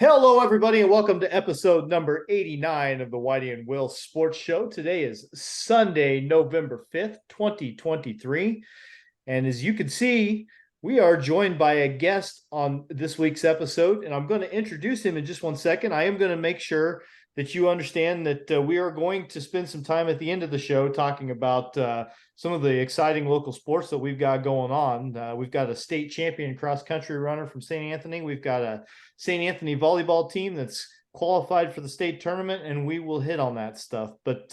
Hello, everybody, and welcome to episode number 89 of the Whitey and Will Sports Show. Today is Sunday, November 5th, 2023. And as you can see, we are joined by a guest on this week's episode, and I'm going to introduce him in just one second. I am going to make sure that you understand that we are going to spend some time at the end of the show talking about some of the exciting local sports that we've got going on. We've got a state champion cross-country runner from St. Anthony. We've got a St. Anthony volleyball team that's qualified for the state tournament, and we will hit on that stuff. But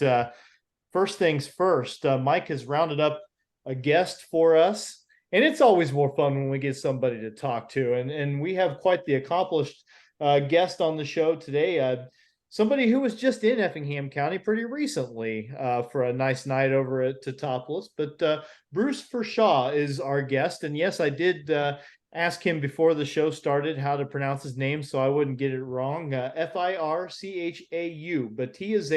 first things first, Mike has rounded up a guest for us, and it's always more fun when we get somebody to talk to. And we have quite the accomplished guest on the show today. Somebody who was just in Effingham County pretty recently for a nice night over at Totopolis. But Bruce Firchau is our guest. And yes, I did ask him before the show started how to pronounce his name so I wouldn't get it wrong. Firchau. But he is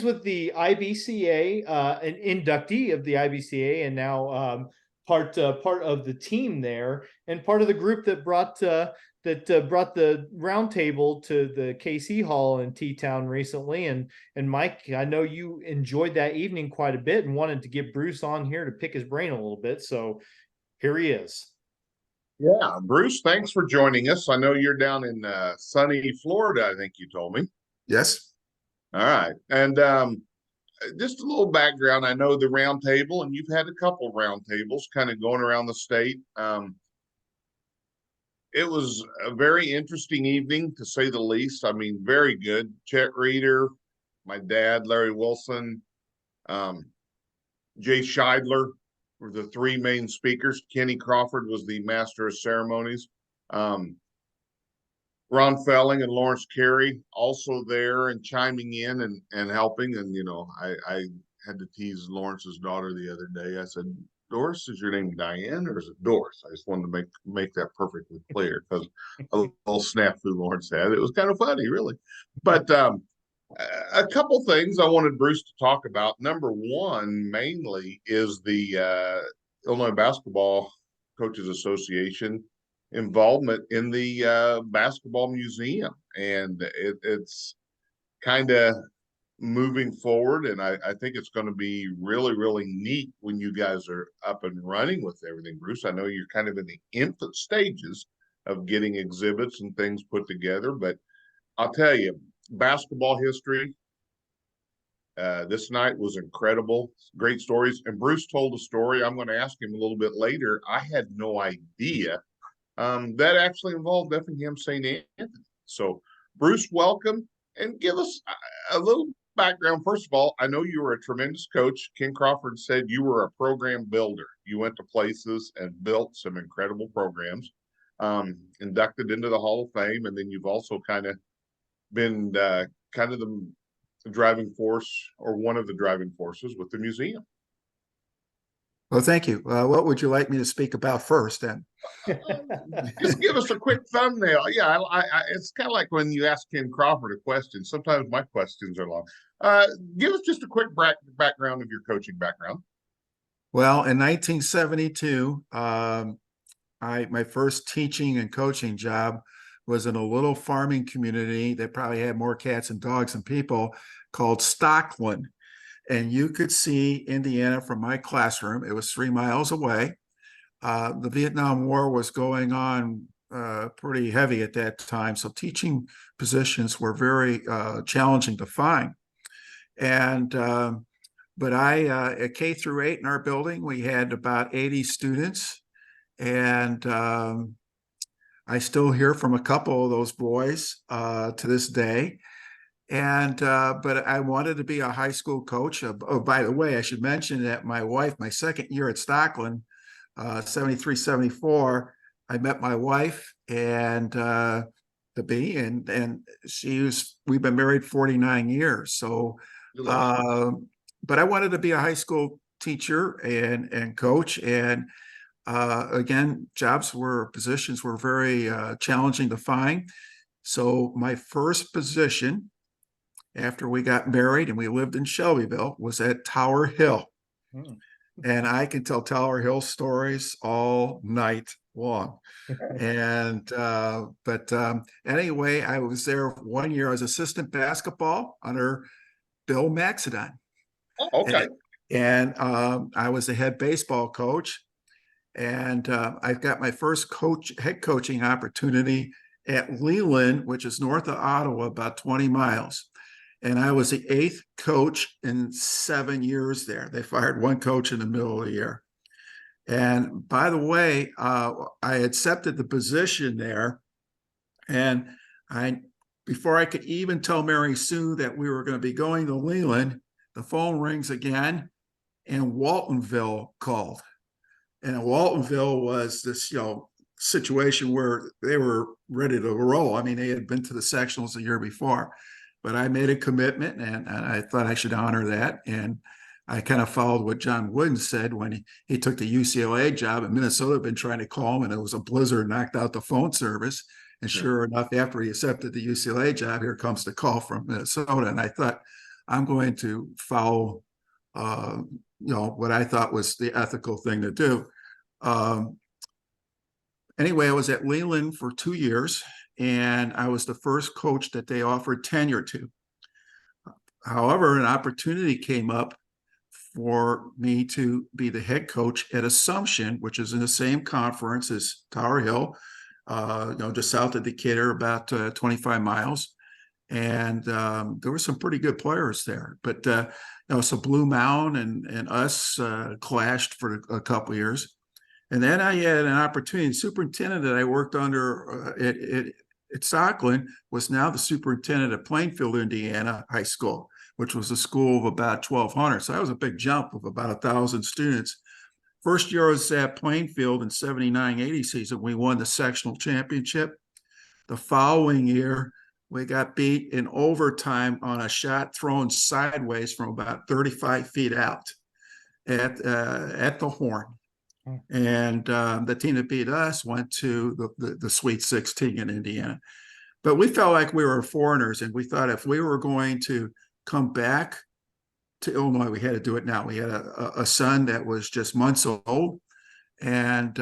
with the IBCA, an inductee of the IBCA, and now part of the team there, and part of the group that brought the roundtable to the KC Hall in T-Town recently. And Mike, I know you enjoyed that evening quite a bit and wanted to get Bruce on here to pick his brain a little bit. So here he is. Yeah, Bruce, thanks for joining us. I know you're down in sunny Florida, I think you told me. Yes. All right. And just a little background. I know the roundtable, and you've had a couple roundtables kind of going around the state. It was a very interesting evening, to say the least. I mean, very good. Chet Reeder, my dad, Larry Wilson, Jay Scheidler were the three main speakers. Kenny Crawford was the master of ceremonies. Ron Felling and Lawrence Carey also there and chiming in and helping. And, you know, I had to tease Lawrence's daughter the other day. I said, Doris, is your name Diane or is it Doris? I just wanted to make that perfectly clear because a little snafu Lawrence had. It was kind of funny, really. But a couple things I wanted Bruce to talk about. Number one, mainly, is the Illinois Basketball Coaches Association involvement in the basketball museum. And it's kind of moving forward, and I think it's going to be really, really neat when you guys are up and running with everything. Bruce, I know you're kind of in the infant stages of getting exhibits and things put together, but I'll tell you, basketball history this night was incredible. Great stories. And Bruce told a story I'm going to ask him a little bit later. I had no idea that actually involved Effingham St. Anthony. So Bruce, welcome, and give us a little background. First of all, I know you were a tremendous coach. Ken Crawford said you were a program builder. You went to places and built some incredible programs, inducted into the Hall of Fame, and then you've also kind of been kind of the driving force, or one of the driving forces, with the museum. Well, thank you. What would you like me to speak about first, then? Just give us a quick thumbnail. Yeah, it's kind of like when you ask Ken Crawford a question. Sometimes my questions are long. Give us just a quick background of your coaching background. Well, in 1972, my first teaching and coaching job was in a little farming community that probably had more cats and dogs than people, called Stockland. And you could see Indiana from my classroom. It was 3 miles away. The Vietnam War was going on pretty heavy at that time. So teaching positions were very challenging to find. And but at K through 8 in our building, we had about 80 students. And I still hear from a couple of those boys to this day. And but I wanted to be a high school coach. Oh, by the way, I should mention that my wife, my second year at Stockland, 73, 74, I met my wife and we've been married 49 years. So, but I wanted to be a high school teacher and coach. And again, positions were very challenging to find. So my first position after we got married and we lived in Shelbyville was at Tower Hill. And I can tell Tower Hill stories all night long. And but anyway, I was there 1 year as assistant basketball under Bill Maxidon. Oh, okay. And I was the head baseball coach. And I got my first head coaching opportunity at Leland, which is north of Ottawa, about 20 miles. And I was the 8th coach in 7 years there. They fired one coach in the middle of the year. And by the way, I accepted the position there. And before I could even tell Mary Sue that we were going to be going to Leland, the phone rings again, and Waltonville called. And Waltonville was this, situation where they were ready to roll. I mean, they had been to the sectionals the year before, but I made a commitment, and I thought I should honor that. And I kind of followed what John Wooden said when he took the UCLA job. And Minnesota had been trying to call him, and it was a blizzard, knocked out the phone service. And sure enough, after he accepted the UCLA job, here comes the call from Minnesota. And I thought, I'm going to follow, what I thought was the ethical thing to do. Anyway, I was at Leland for 2 years, and I was the first coach that they offered tenure to. However, an opportunity came up for me to be the head coach at Assumption, which is in the same conference as Tower Hill, just south of Decatur, about 25 miles. And there were some pretty good players there. But, so Blue Mountain and us clashed for a couple of years. And then I had an opportunity. The superintendent that I worked under at Stockland was now the superintendent at Plainfield, Indiana High School, which was a school of about 1,200. So that was a big jump of about 1,000 students. First year I was at Plainfield in 79-80 season, we won the sectional championship. The following year, we got beat in overtime on a shot thrown sideways from about 35 feet out at the Horn. And the team that beat us went to the Sweet 16 in Indiana. But we felt like we were foreigners, and we thought if we were going to come back to Illinois, we had to do it now. We had a son that was just months old. And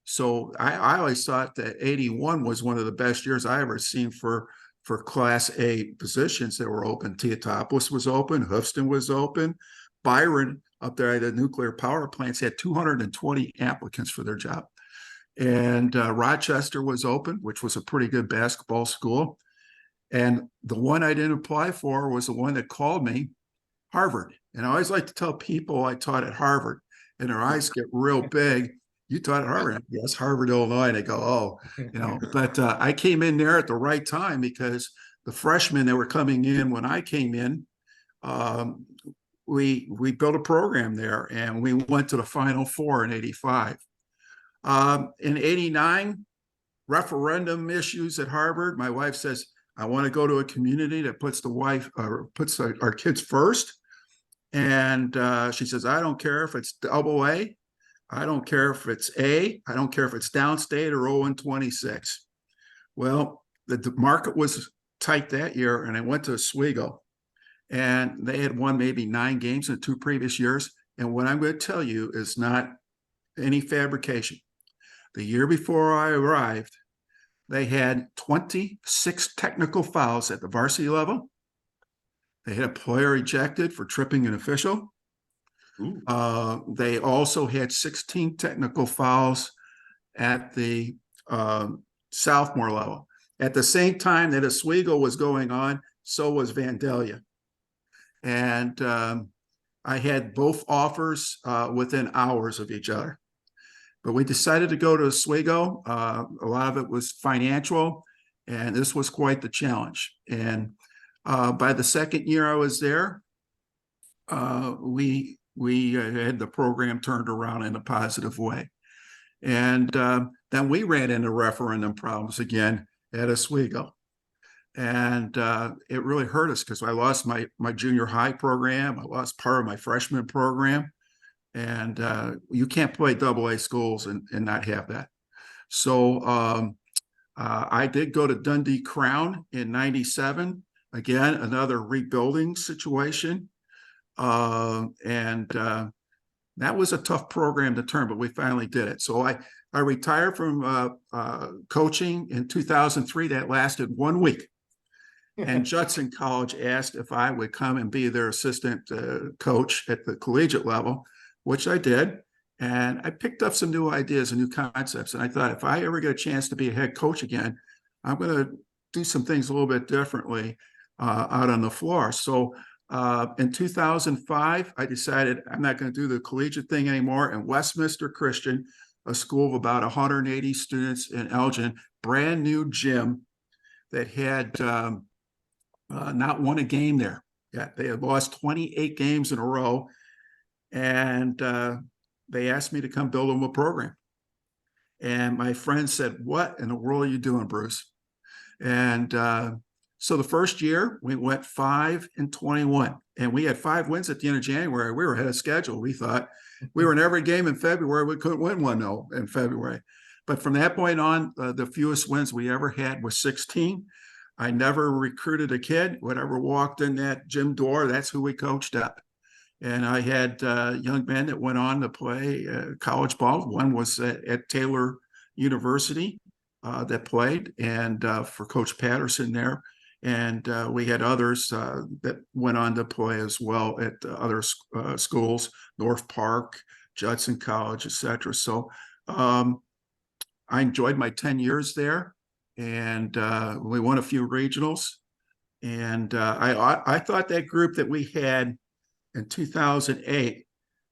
so I always thought that 81 was one of the best years I ever seen for Class A positions that were open. Teotopoulos was open, Hoofston was open. Byron up there at the nuclear power plants had 220 applicants for their job. And Rochester was open, which was a pretty good basketball school. And the one I didn't apply for was the one that called me, Harvard. And I always like to tell people I taught at Harvard, and their eyes get real big. You taught at Harvard? Yes, Harvard, Illinois. And they go, oh, but I came in there at the right time because the freshmen that were coming in when I came in, we built a program there, and we went to the Final Four in 85. In 89, referendum issues at Harvard. My wife says, I want to go to a community that puts our kids first. And she says, I don't care if it's AA. I don't care if it's A. I don't care if it's downstate or 0-26. Well, the market was tight that year, and I went to Oswego. And they had won maybe 9 games in the 2 previous years. And what I'm going to tell you is not any fabrication. The year before I arrived, they had 26 technical fouls at the varsity level. They had a player ejected for tripping an official. They also had 16 technical fouls at the sophomore level. At the same time that Oswego was going on, so was Vandalia. And I had both offers within hours of each other. But we decided to go to Oswego. A lot of it was financial, and this was quite the challenge. And by the second year I was there, we had the program turned around in a positive way. And then we ran into referendum problems again at Oswego. And it really hurt us because I lost my junior high program. I lost part of my freshman program. And you can't play AA schools and not have that. So I did go to Dundee Crown in 97. Again, another rebuilding situation. And That was a tough program to turn, but we finally did it. So I retired from coaching in 2003. That lasted 1 week. And Judson College asked if I would come and be their assistant coach at the collegiate level, which I did. And I picked up some new ideas and new concepts. And I thought, if I ever get a chance to be a head coach again, I'm going to do some things a little bit differently out on the floor. So in 2005, I decided I'm not going to do the collegiate thing anymore. And Westminster Christian, a school of about 180 students in Elgin, brand new gym that had not won a game there. Yeah, they had lost 28 games in a row. And they asked me to come build them a program. And my friend said, "What in the world are you doing, Bruce?" And so the first year we went 5-21, and we had 5 wins at the end of January. We were ahead of schedule. We thought we were in every game in February. We couldn't win one though in February. But from that point on, the fewest wins we ever had was 16. I never recruited a kid. Whatever walked in that gym door, that's who we coached up. And I had young men that went on to play college ball. One was at Taylor University that played, and for Coach Patterson there. And we had others that went on to play as well at other schools, North Park, Judson College, etc. So I enjoyed my 10 years there, and we won a few regionals. And I thought that group that we had in 2008,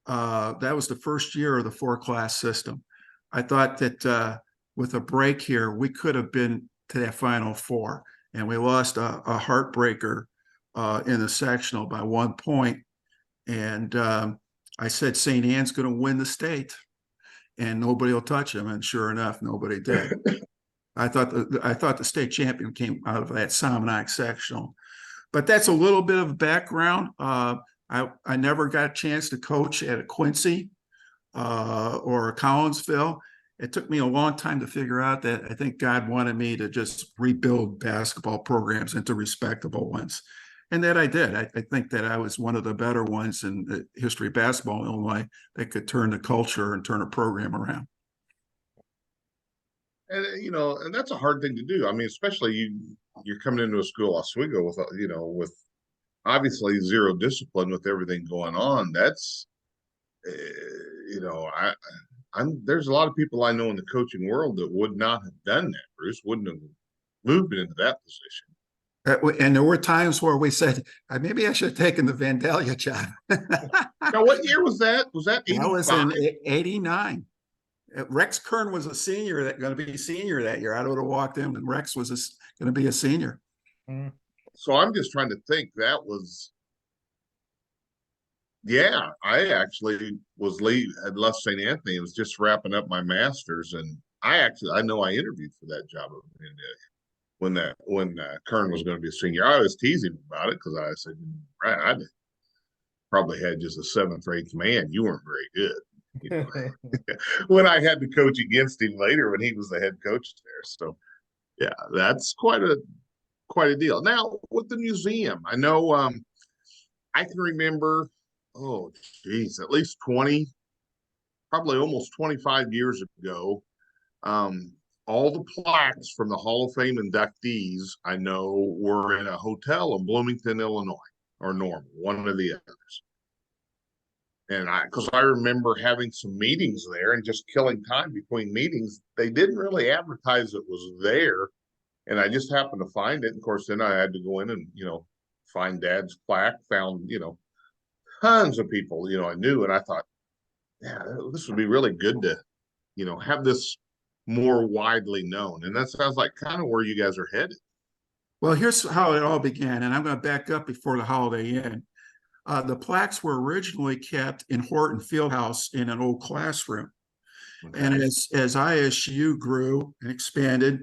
that was the first year of the 4-class system. I thought that with a break here, we could have been to that Final Four, and we lost a heartbreaker in the sectional by 1 point. And I said, St. Anne's going to win the state, and nobody will touch them. And sure enough, nobody did. I thought the state champion came out of that Salmonac sectional. But that's a little bit of background. I never got a chance to coach at a Quincy or a Collinsville. It took me a long time to figure out that I think God wanted me to just rebuild basketball programs into respectable ones. And that I did. I think that I was one of the better ones in the history of basketball in Illinois that could turn the culture and turn a program around. And and that's a hard thing to do. I mean, especially you're coming into a school, Oswego, with with obviously zero discipline with everything going on. That's there's a lot of people I know in the coaching world that would not have done that. Bruce wouldn't have moved into that position. And there were times where we said, maybe I should have taken the Vandalia job. Now, what year was that? Was that 85? That was in 89. Rex Kern was a senior, going to be a senior that year. I would have walked in, and Rex was going to be a senior. So I'm just trying to think. That was, yeah. I actually had left St. Anthony. I was just wrapping up my master's, and I know I interviewed for that job when Kern was going to be a senior. I was teasing him about it because I said, I probably had just a 7th or 8th man. You weren't very good. When I had to coach against him later when he was the head coach there. So yeah, that's quite a deal. Now with the museum, I know I can remember, at least 20, probably almost 25 years ago, all the plaques from the Hall of Fame inductees I know were in a hotel in Bloomington, Illinois, or Normal, one of the others. And because I remember having some meetings there and just killing time between meetings. They didn't really advertise it was there. And I just happened to find it. And of course, then I had to go in and, find Dad's plaque, found, tons of people, I knew. And I thought, yeah, this would be really good to, have this more widely known. And that sounds like kind of where you guys are headed. Well, here's how it all began. And I'm going to back up before the Holiday Inn. The plaques were originally kept in Horton Fieldhouse in an old classroom. Okay. And as ISU grew and expanded,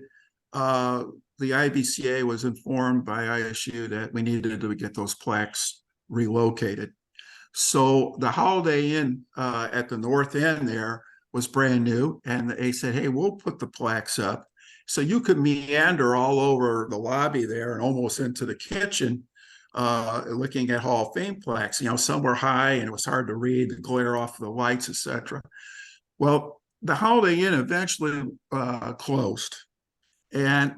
the IBCA was informed by ISU that we needed to get those plaques relocated. So the Holiday Inn at the north end there was brand new. And they said, hey, we'll put the plaques up. So you could meander all over the lobby there and almost into the kitchen looking at Hall of Fame plaques. Some were high and it was hard to read, the glare off the lights, etc. Well, the Holiday Inn eventually closed, and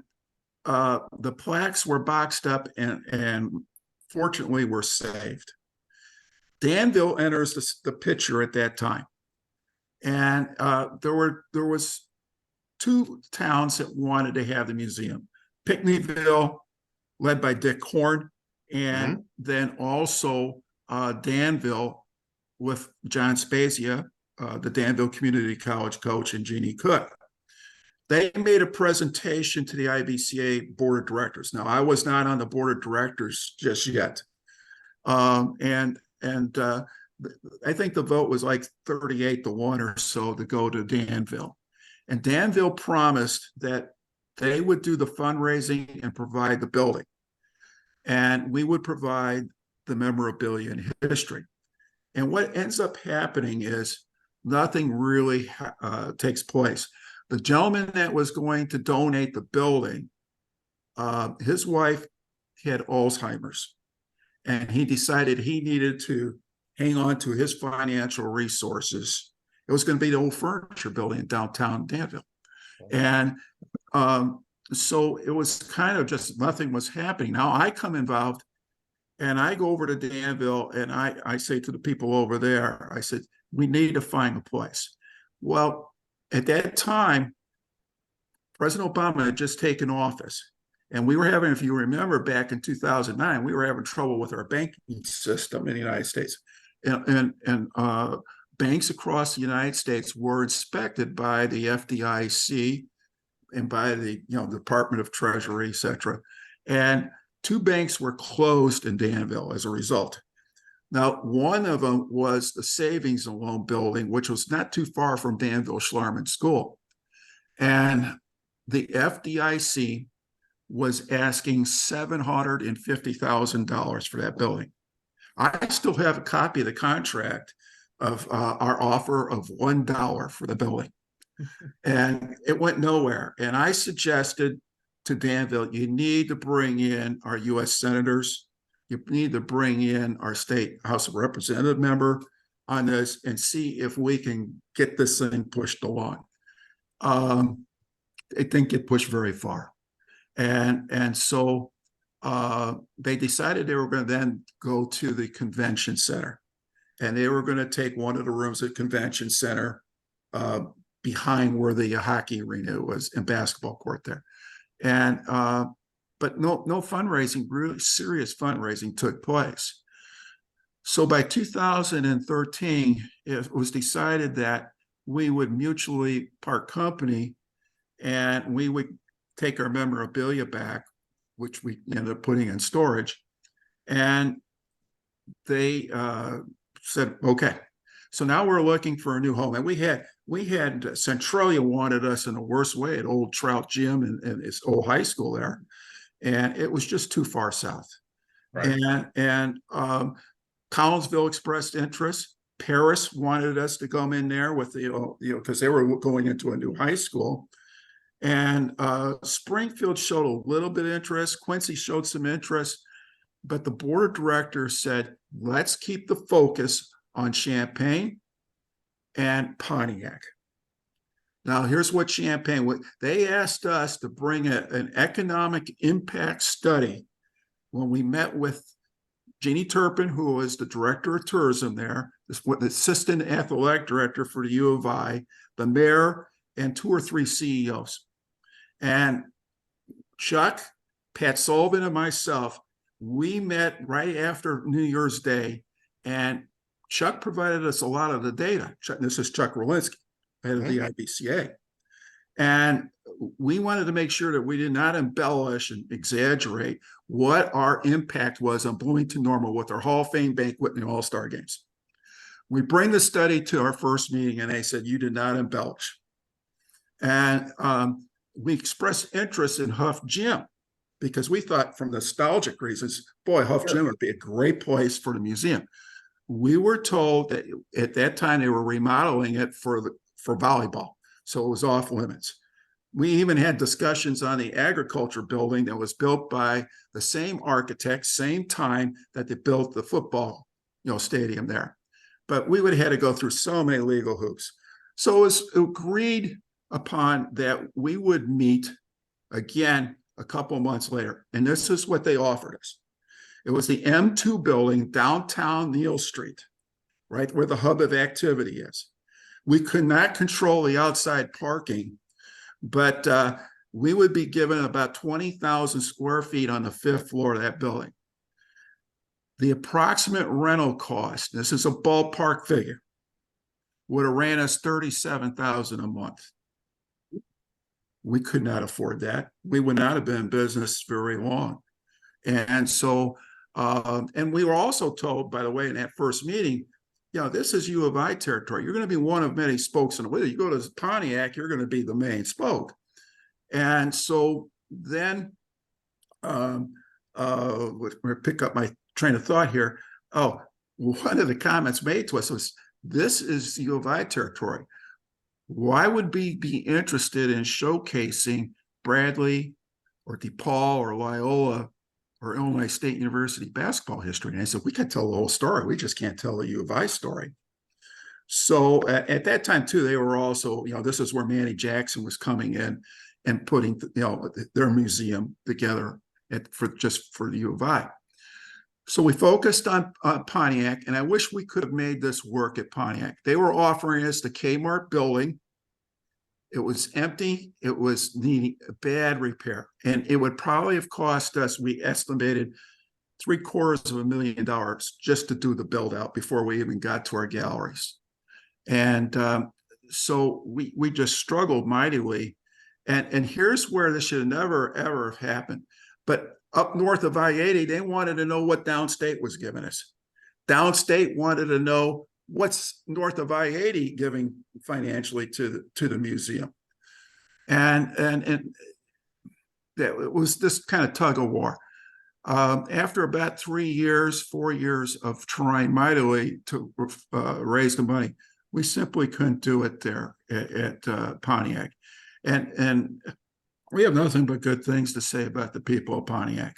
the plaques were boxed up and fortunately were saved. Danville enters the picture at that time, and there was two towns that wanted to have the museum: Pinckneyville, led by Dick Horn, and then also Danville with John Spezia, the Danville Community College coach, and Jeannie Cook. They made a presentation to the IBCA board of directors. Now, I was not on the board of directors just yet, and I think the vote was like 38-1 or so to go to Danville. And Danville promised that they would do the fundraising and provide the building, and we would provide the memorabilia and history. And what ends up happening is nothing really takes place. The gentleman that was going to donate the building, his wife had Alzheimer's, and he decided he needed to hang on to his financial resources. It was going to be the old furniture building in downtown Danville. And so it was kind of just nothing was happening. Now I come involved, and I go over to Danville, and I say to the people over there, I said, we need to find a place. Well, at that time, President Obama had just taken office. And we were having, if you remember, back in 2009, we were having trouble with our banking system in the United States. And banks across the United States were inspected by the FDIC and by the Department of Treasury, et cetera. And two banks were closed in Danville as a result. Now, one of them was the Savings and Loan Building, which was not too far from Danville Schlarman School. And the FDIC was asking $750,000 for that building. I still have a copy of the contract of our offer of $1 for the building. And it went nowhere. And I suggested to Danville, you need to bring in our U.S. senators. You need to bring in our state House of Representative member on this and see if we can get this thing pushed along. It didn't get pushed very far. And so they decided they were going to then go to the convention center. And they were going to take one of the rooms at convention center behind where the hockey arena was and basketball court there. And but no fundraising, really serious fundraising took place. So by 2013, it was decided that we would mutually part company, and we would take our memorabilia back, which we ended up putting in storage. And they said, okay. So now we're looking for a new home. And we had Centralia wanted us in the worst way at Old Trout Gym and its old high school there. And it was just too far south. Right. And Collinsville expressed interest. Paris wanted us to come in there with because they were going into a new high school. And Springfield showed a little bit of interest. Quincy showed some interest, but the board of directors said, let's keep the focus on Champaign and Pontiac. Now, here's what Champaign, they asked us to bring an economic impact study when we met with Jeannie Turpin, who was the director of tourism there, the assistant athletic director for the U of I, the mayor, and 2 or 3 CEOs. And Chuck, Pat Sullivan, and myself, we met right after New Year's Day, and Chuck provided us a lot of the data. This is Chuck Rolinski, head of the IBCA. And we wanted to make sure that we did not embellish and exaggerate what our impact was on Bloomington Normal with our Hall of Fame banquet and the All-Star games. We bring the study to our first meeting, and they said, you did not embellish. And we expressed interest in Huff Gym because we thought, from nostalgic reasons, boy, Huff Gym would be a great place for the museum. We were told that at that time they were remodeling it for volleyball, so it was off limits. We even had discussions on the agriculture building that was built by the same architect, same time that they built the football, stadium there. But we would have had to go through so many legal hoops. So it was agreed upon that we would meet again a couple months later. And this is what they offered us. It was the M2 building, downtown Neal Street, right where the hub of activity is. We could not control the outside parking, but we would be given about 20,000 square feet on the 5th floor of that building. The approximate rental cost, this is a ballpark figure, would have ran us $37,000 a month. We could not afford that. We would not have been in business very long. And so, and we were also told, by the way, in that first meeting, this is U of I territory. You're going to be one of many spokes in the wheel. You go to Pontiac, you're going to be the main spoke. And so then, we'll pick up my train of thought here. Oh, one of the comments made to us was, this is U of I territory. Why would we be interested in showcasing Bradley or DePaul or Loyola or Illinois State University basketball history? And I said, we can tell the whole story. We just can't tell the U of I story. So at that time, too, they were also, this is where Manny Jackson was coming in and putting, their museum together for the U of I. So we focused on Pontiac, and I wish we could have made this work at Pontiac. They were offering us the Kmart building. It was empty. It was needing bad repair, and it would probably have cost us, we estimated, $750,000 just to do the build out before we even got to our galleries. And so we just struggled mightily. And here's where this should never, ever have happened. But up north of I-80, they wanted to know what downstate was giving us. Downstate wanted to know what's north of I-80 giving financially to the museum. And that it was this kind of tug of war. After about 4 years of trying mightily to raise the money, we simply couldn't do it there at Pontiac. And we have nothing but good things to say about the people of Pontiac.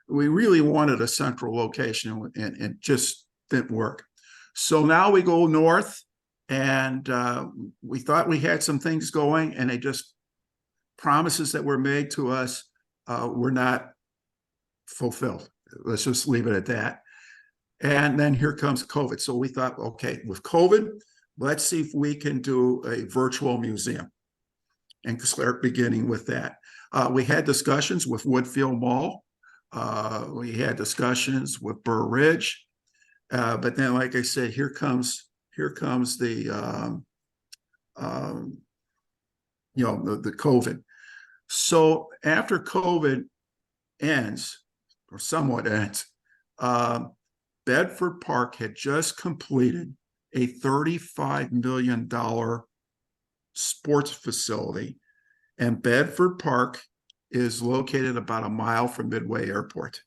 We really wanted a central location, and just didn't work. So now we go north, and we thought we had some things going, and promises that were made to us were not fulfilled. Let's just leave it at that. And then here comes COVID. So we thought, okay, with COVID, let's see if we can do a virtual museum and start beginning with that. We had discussions with Woodfield Mall. We had discussions with Burr Ridge. But then, like I said, here comes the COVID. So after COVID ends, or somewhat ends, Bedford Park had just completed a $35 million sports facility, and Bedford Park is located about a mile from Midway Airport.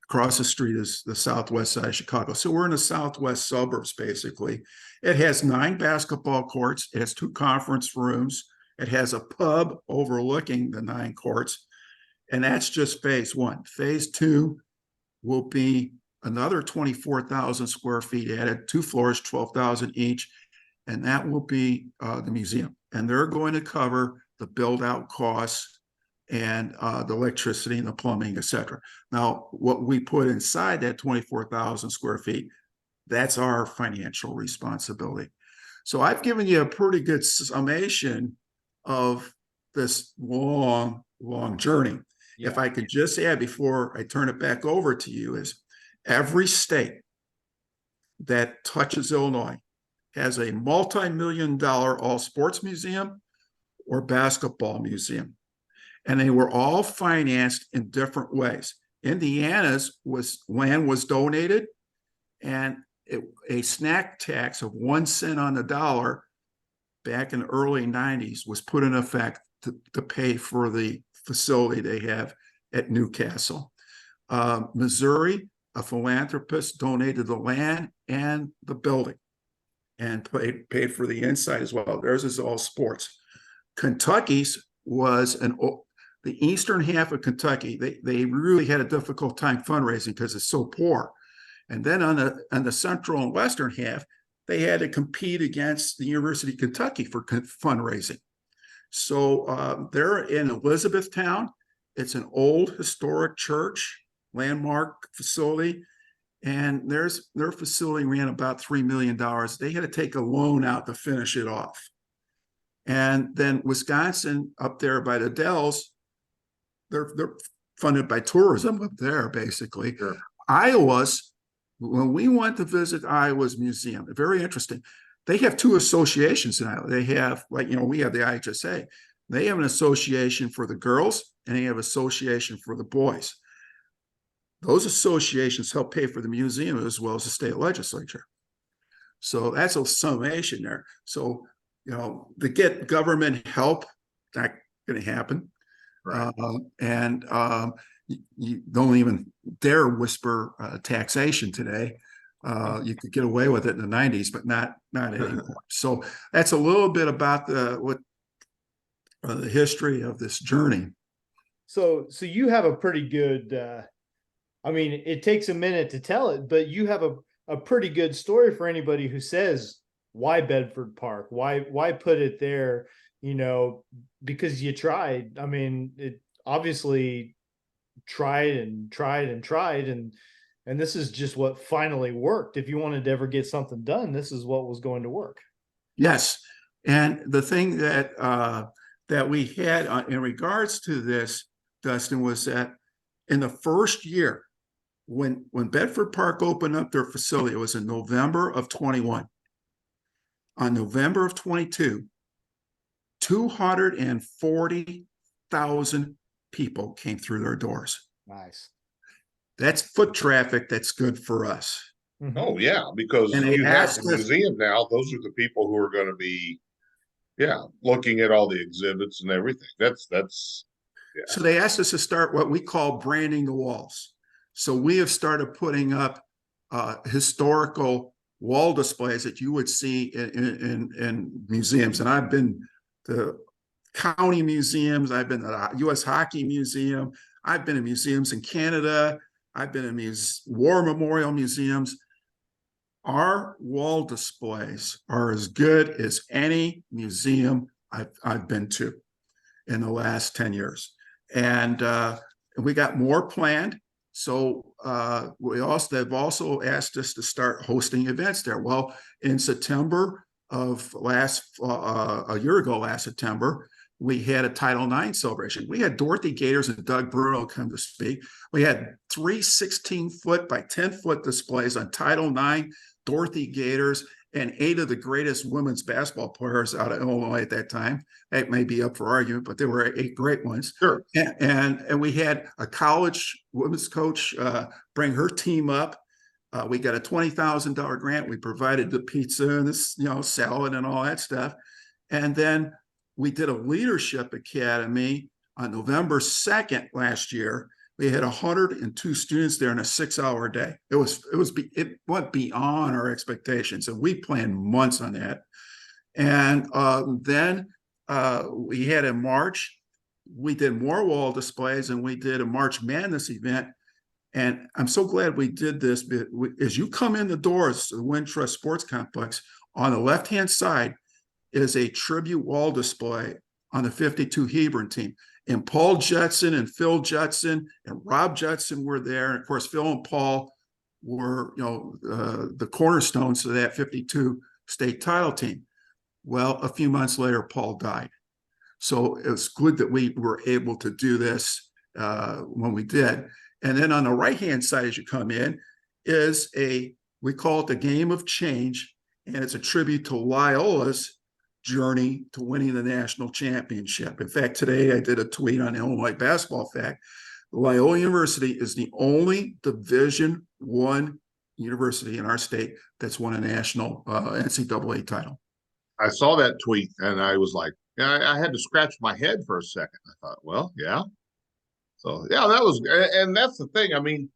Across the street is the southwest side of Chicago. So we're in the southwest suburbs, basically. It has 9 basketball courts. It has 2 conference rooms. It has a pub overlooking the 9 courts. And that's just phase 1. Phase 2 will be another 24,000 square feet added, 2 floors, 12,000 each. And that will be the museum. And they're going to cover the build out costs and the electricity and the plumbing, et cetera. Now, what we put inside that 24,000 square feet, that's our financial responsibility. So I've given you a pretty good summation of this long, long journey. Yeah. If I could just add before I turn it back over to you, is every state that touches Illinois has a multi-million-dollar all sports museum or basketball museum. And they were all financed in different ways. Indiana's land was donated, and a snack tax of 1 cent on the dollar back in the early 90s was put in effect to pay for the facility they have at Newcastle. Missouri, a philanthropist, donated the land and the building and paid for the inside as well. Theirs is all sports. Kentucky's was the eastern half of Kentucky. They really had a difficult time fundraising because it's so poor. And then on the central and western half, they had to compete against the University of Kentucky for fundraising. So they're in Elizabethtown. It's an old historic church, landmark facility. And their facility ran about $3 million. They had to take a loan out to finish it off. And then Wisconsin up there by the Dells, they're funded by tourism up there, basically. Sure. Iowa's, when we went to visit Iowa's museum, very interesting. They have two associations in Iowa. They have, like, we have the IHSA. They have an association for the girls and they have an association for the boys. Those associations help pay for the museum as well as the state legislature. So that's a summation there. So, to get government help, not going to happen. Right. You don't even dare whisper taxation today. You could get away with it in the 90s, but not anymore. So that's a little bit about the history of this journey. So you have a pretty good, I mean, it takes a minute to tell it, but you have a pretty good story for anybody who says, why Bedford Park? Why put it there? Because you tried. I mean, it obviously tried and this is just what finally worked. If you wanted to ever get something done, this is what was going to work. Yes. And the thing that we had in regards to this, Dustin, was that in the first year, when Bedford Park opened up their facility, it was in November of 21. On November of 22, 240,000 people came through their doors. Nice. That's foot traffic that's good for us. Mm-hmm. Oh, yeah, because you have the museum now. Those are the people who are going to be, looking at all the exhibits and everything. That's. Yeah. So they asked us to start what we call branding the walls. So we have started putting up historical wall displays that you would see in museums. And I've been to county museums. I've been to the U.S. Hockey Museum. I've been in museums in Canada. I've been in war memorial museums. Our wall displays are as good as any museum I've been to in the last 10 years. And we got more planned. So they've also asked us to start hosting events there. Well, in September of a year ago, last September, we had a Title IX celebration. We had Dorothy Gators and Doug Bruno come to speak. We had 3 16-foot by 10-foot displays on Title IX, Dorothy Gators, and 8 of the greatest women's basketball players out of Illinois at that time. That may be up for argument, but there were 8 great ones. Sure. And we had a college women's coach bring her team up. We got a $20,000 grant. We provided the pizza and this, salad and all that stuff. And then we did a leadership academy on November 2nd last year. We had 102 students there in a 6-hour day. It went beyond our expectations, and we planned months on that. And then we had in March, we did more wall displays, and we did a March Madness event. And I'm so glad we did this. As you come in the doors to the Wintrust Sports Complex, on the left-hand side is a tribute wall display on the 52 Hebron team. And Paul Judson and Phil Judson and Rob Judson were there. And of course, Phil and Paul were, the cornerstones of that 52 state title team. Well, a few months later, Paul died. So it was good that we were able to do this when we did. And then on the right-hand side, as you come in, is we call it the Game of Change. And it's a tribute to Loyola's journey to winning the national championship. In fact, today I did a tweet on Illinois Basketball Fact. Loyola University is the only Division I university in our state that's won a national NCAA title. I saw that tweet and I was like, I had to scratch my head for a second. I thought, well, yeah. So, yeah, that was, and that's the thing. I mean,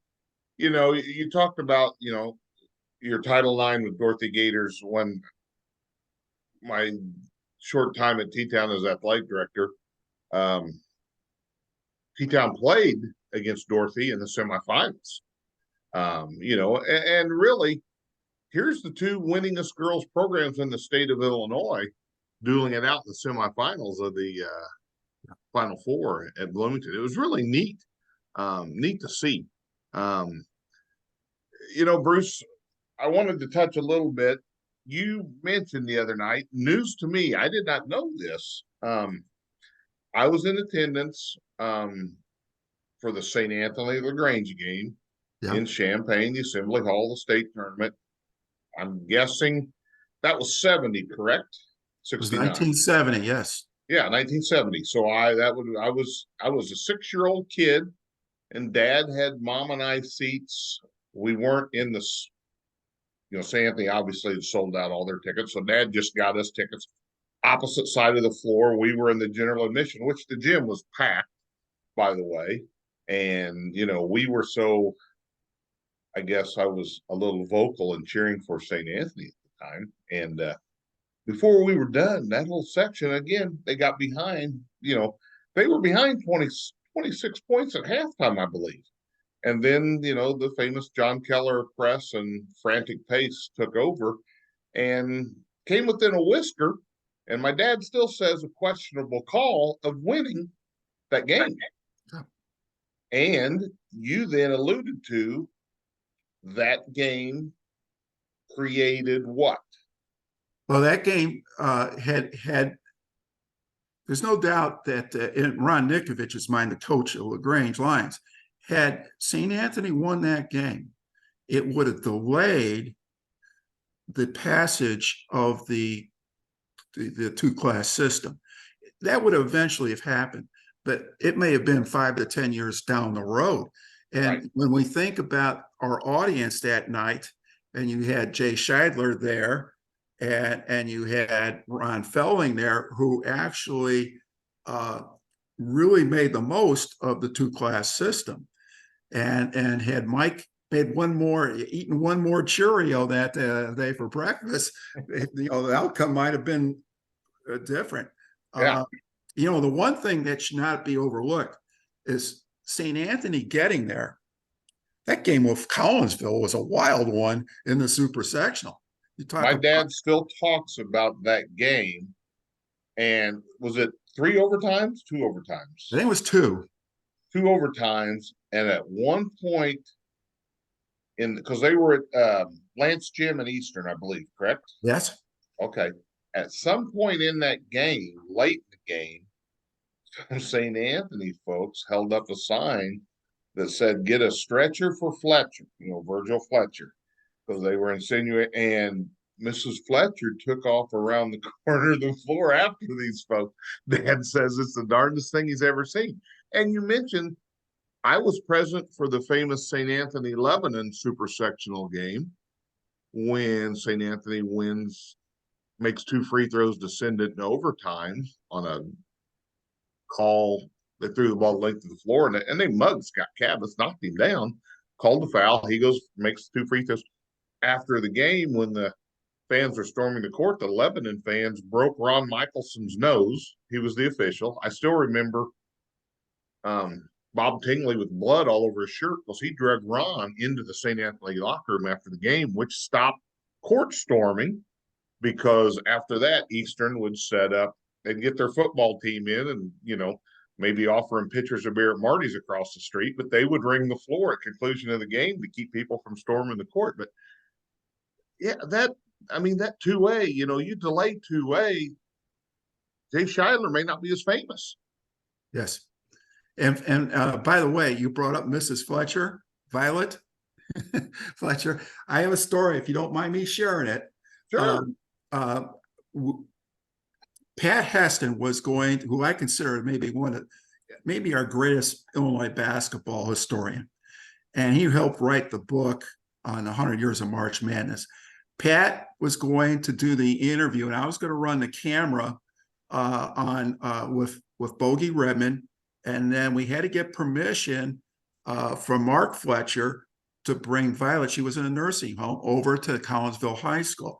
you talked about, your Title IX with Dorothy Gators when my short time at T-Town as athletic director, T-Town played against Dorothy in the semifinals. And really, here's the two winningest girls programs in the state of Illinois dueling it out in the semifinals of the Final Four at Bloomington. It was really neat to see. Bruce, I wanted to touch a little bit. You mentioned the other night, news to me, I did not know this. I was in attendance for the St. Anthony LaGrange game in Champaign, the Assembly Hall, the state tournament. I'm guessing that was 70, correct? 69. 1970, yes. Yeah, 1970. So I was a 6-year-old kid, and Dad had Mom and I seats. We weren't in the, St. Anthony obviously sold out all their tickets, so Dad just got us tickets opposite side of the floor. We were in the general admission, which the gym was packed, by the way. And we were so, I guess I was a little vocal in cheering for St. Anthony at the time. And before we were done, that whole section, again, they got behind, they were behind 26 points at halftime, I believe. And then, the famous John Keller press and frantic pace took over and came within a whisker. And my dad still says a questionable call of winning that game. And you then alluded to that game created what? Well, that game had there's no doubt that in Ron Nikovich's mind, the coach of LaGrange Lions, had St. Anthony won that game, it would have delayed the passage of the two-class system. That would eventually have happened, but it may have been 5 to 10 years down the road. And when we think about our audience that night, and you had Jay Scheidler there, and you had Ron Felling there, who actually really made the most of the two-class system, and had Mike made eaten one more Cheerio that day for breakfast, the outcome might have been different. Yeah. The one thing that should not be overlooked is St. Anthony getting there. That game with Collinsville was a wild one in the super sectional. My dad still talks about that game. And was it 3 overtimes, 2 overtimes? I think it was 2. 2 overtimes. And at one point, because they were at Lance Gym in Eastern, I believe, correct? Yes. Okay. At some point in that game, late in the game, St. Anthony folks held up a sign that said, "Get a stretcher for Fletcher," Virgil Fletcher, because they were insinuating. And Mrs. Fletcher took off around the corner of the floor after these folks. Dad says it's the darndest thing he's ever seen. And you mentioned I was present for the famous St. Anthony Lebanon super sectional game when St. Anthony makes 2 free throws to send it in overtime on a call. They threw the ball length of the floor, and they mugged Scott Cabas, knocked him down, called the foul. He goes, makes 2 free throws. After the game, when the fans are storming the court, the Lebanon fans broke Ron Michelson's nose. He was the official. I still remember Bob Tingley with blood all over his shirt because he dragged Ron into the St. Anthony locker room after the game, which stopped court storming, because after that, Eastern would set up, they'd get their football team in and, maybe offering pitchers of beer at Marty's across the street, but they would ring the floor at conclusion of the game to keep people from storming the court. But yeah, that 2A, you delay 2A, Jay Scheidler may not be as famous. Yes. And by the way, you brought up Mrs. Fletcher, Violet Fletcher. I have a story, if you don't mind me sharing it. Sure. Pat Heston was who I consider maybe our greatest Illinois basketball historian. And he helped write the book on 100 Years of March Madness. Pat was going to do the interview, and I was going to run the camera with Bogey Redmond. And then we had to get permission from Mark Fletcher to bring Violet. She was in a nursing home over to Collinsville High School.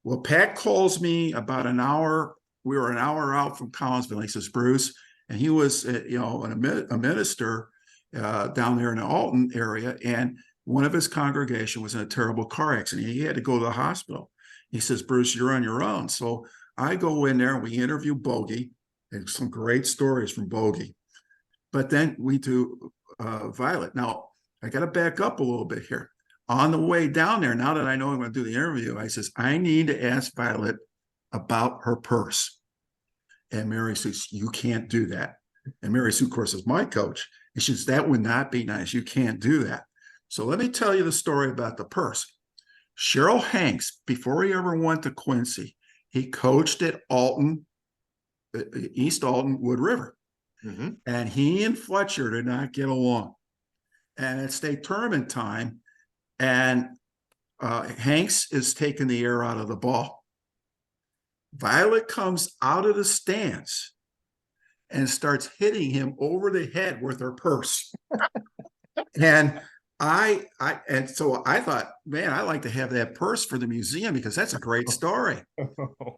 Well, Pat calls me about an hour we were an hour out from Collinsville. He says, Bruce, and he was, a minister down there in the Alton area, and one of his congregation was in a terrible car accident. He had to go to the hospital. He says, Bruce, you're on your own. So I go in there and we interview Bogey, and some great stories from Bogey. But then we do Violet. Now, I got to back up a little bit here. On the way down there, now that I know I'm going to do the interview, I says, I need to ask Violet about her purse. And Mary says, you can't do that. And Mary Sue, of course, is my coach. And she says, that would not be nice. You can't do that. So let me tell you the story about the purse. Cheryl Hanks, before he ever went to Quincy, he coached at Alton, East Alton, Wood River. Mm-hmm. And he and Fletcher did not get along. And it's state tournament time, and Hanks is taking the air out of the ball. Violet comes out of the stands and starts hitting him over the head with her purse. And so I thought, man, I like to have that purse for the museum because that's a great story.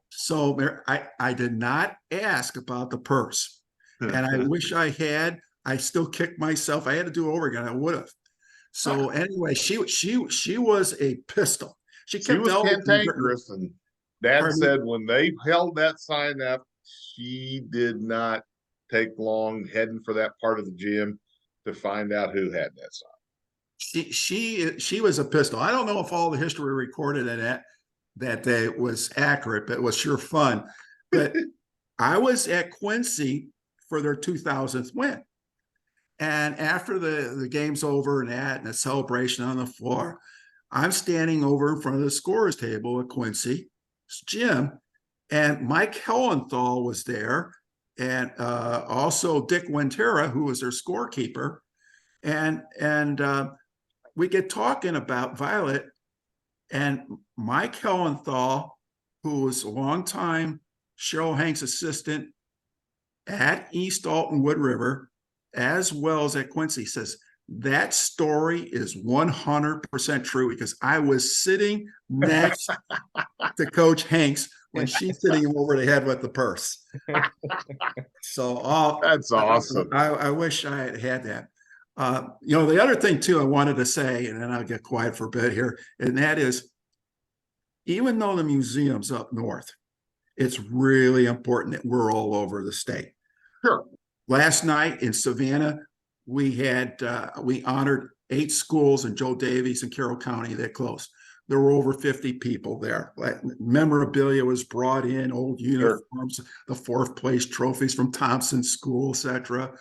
So I did not ask about the purse. And I wish I had. I still kicked myself. I had to do it over again. I would have. So anyway, she was a pistol. She was cantankerous, and Dad said when they held that sign up, she did not take long heading for that part of the gym to find out who had that sign. She was a pistol. I don't know if all the history recorded in that day was accurate, but it was sure fun. But I was at Quincy for their 2000th win. And after the game's over and the celebration on the floor, I'm standing over in front of the scorer's table at Quincy's gym, and Mike Hellenthal was there, and also Dick Wintera, who was their scorekeeper. And we get talking about Violet, and Mike Hellenthal, who was a longtime Cheryl Hanks assistant at East Alton Wood River, as well as at Quincy, says that story is 100% true because I was sitting next to Coach Hanks when she's hitting him over the head with the purse. So that's awesome. I wish I had that. The other thing too I wanted to say, and then I'll get quiet for a bit here, and that is, even though the museum's up north, it's really important that we're all over the state. Sure. Last night in Savannah, we honored 8 schools in Joe Davies and Carroll County that closed. There were over 50 people there. Memorabilia was brought in, old uniforms, sure. The 4th place trophies from Thompson School, etc.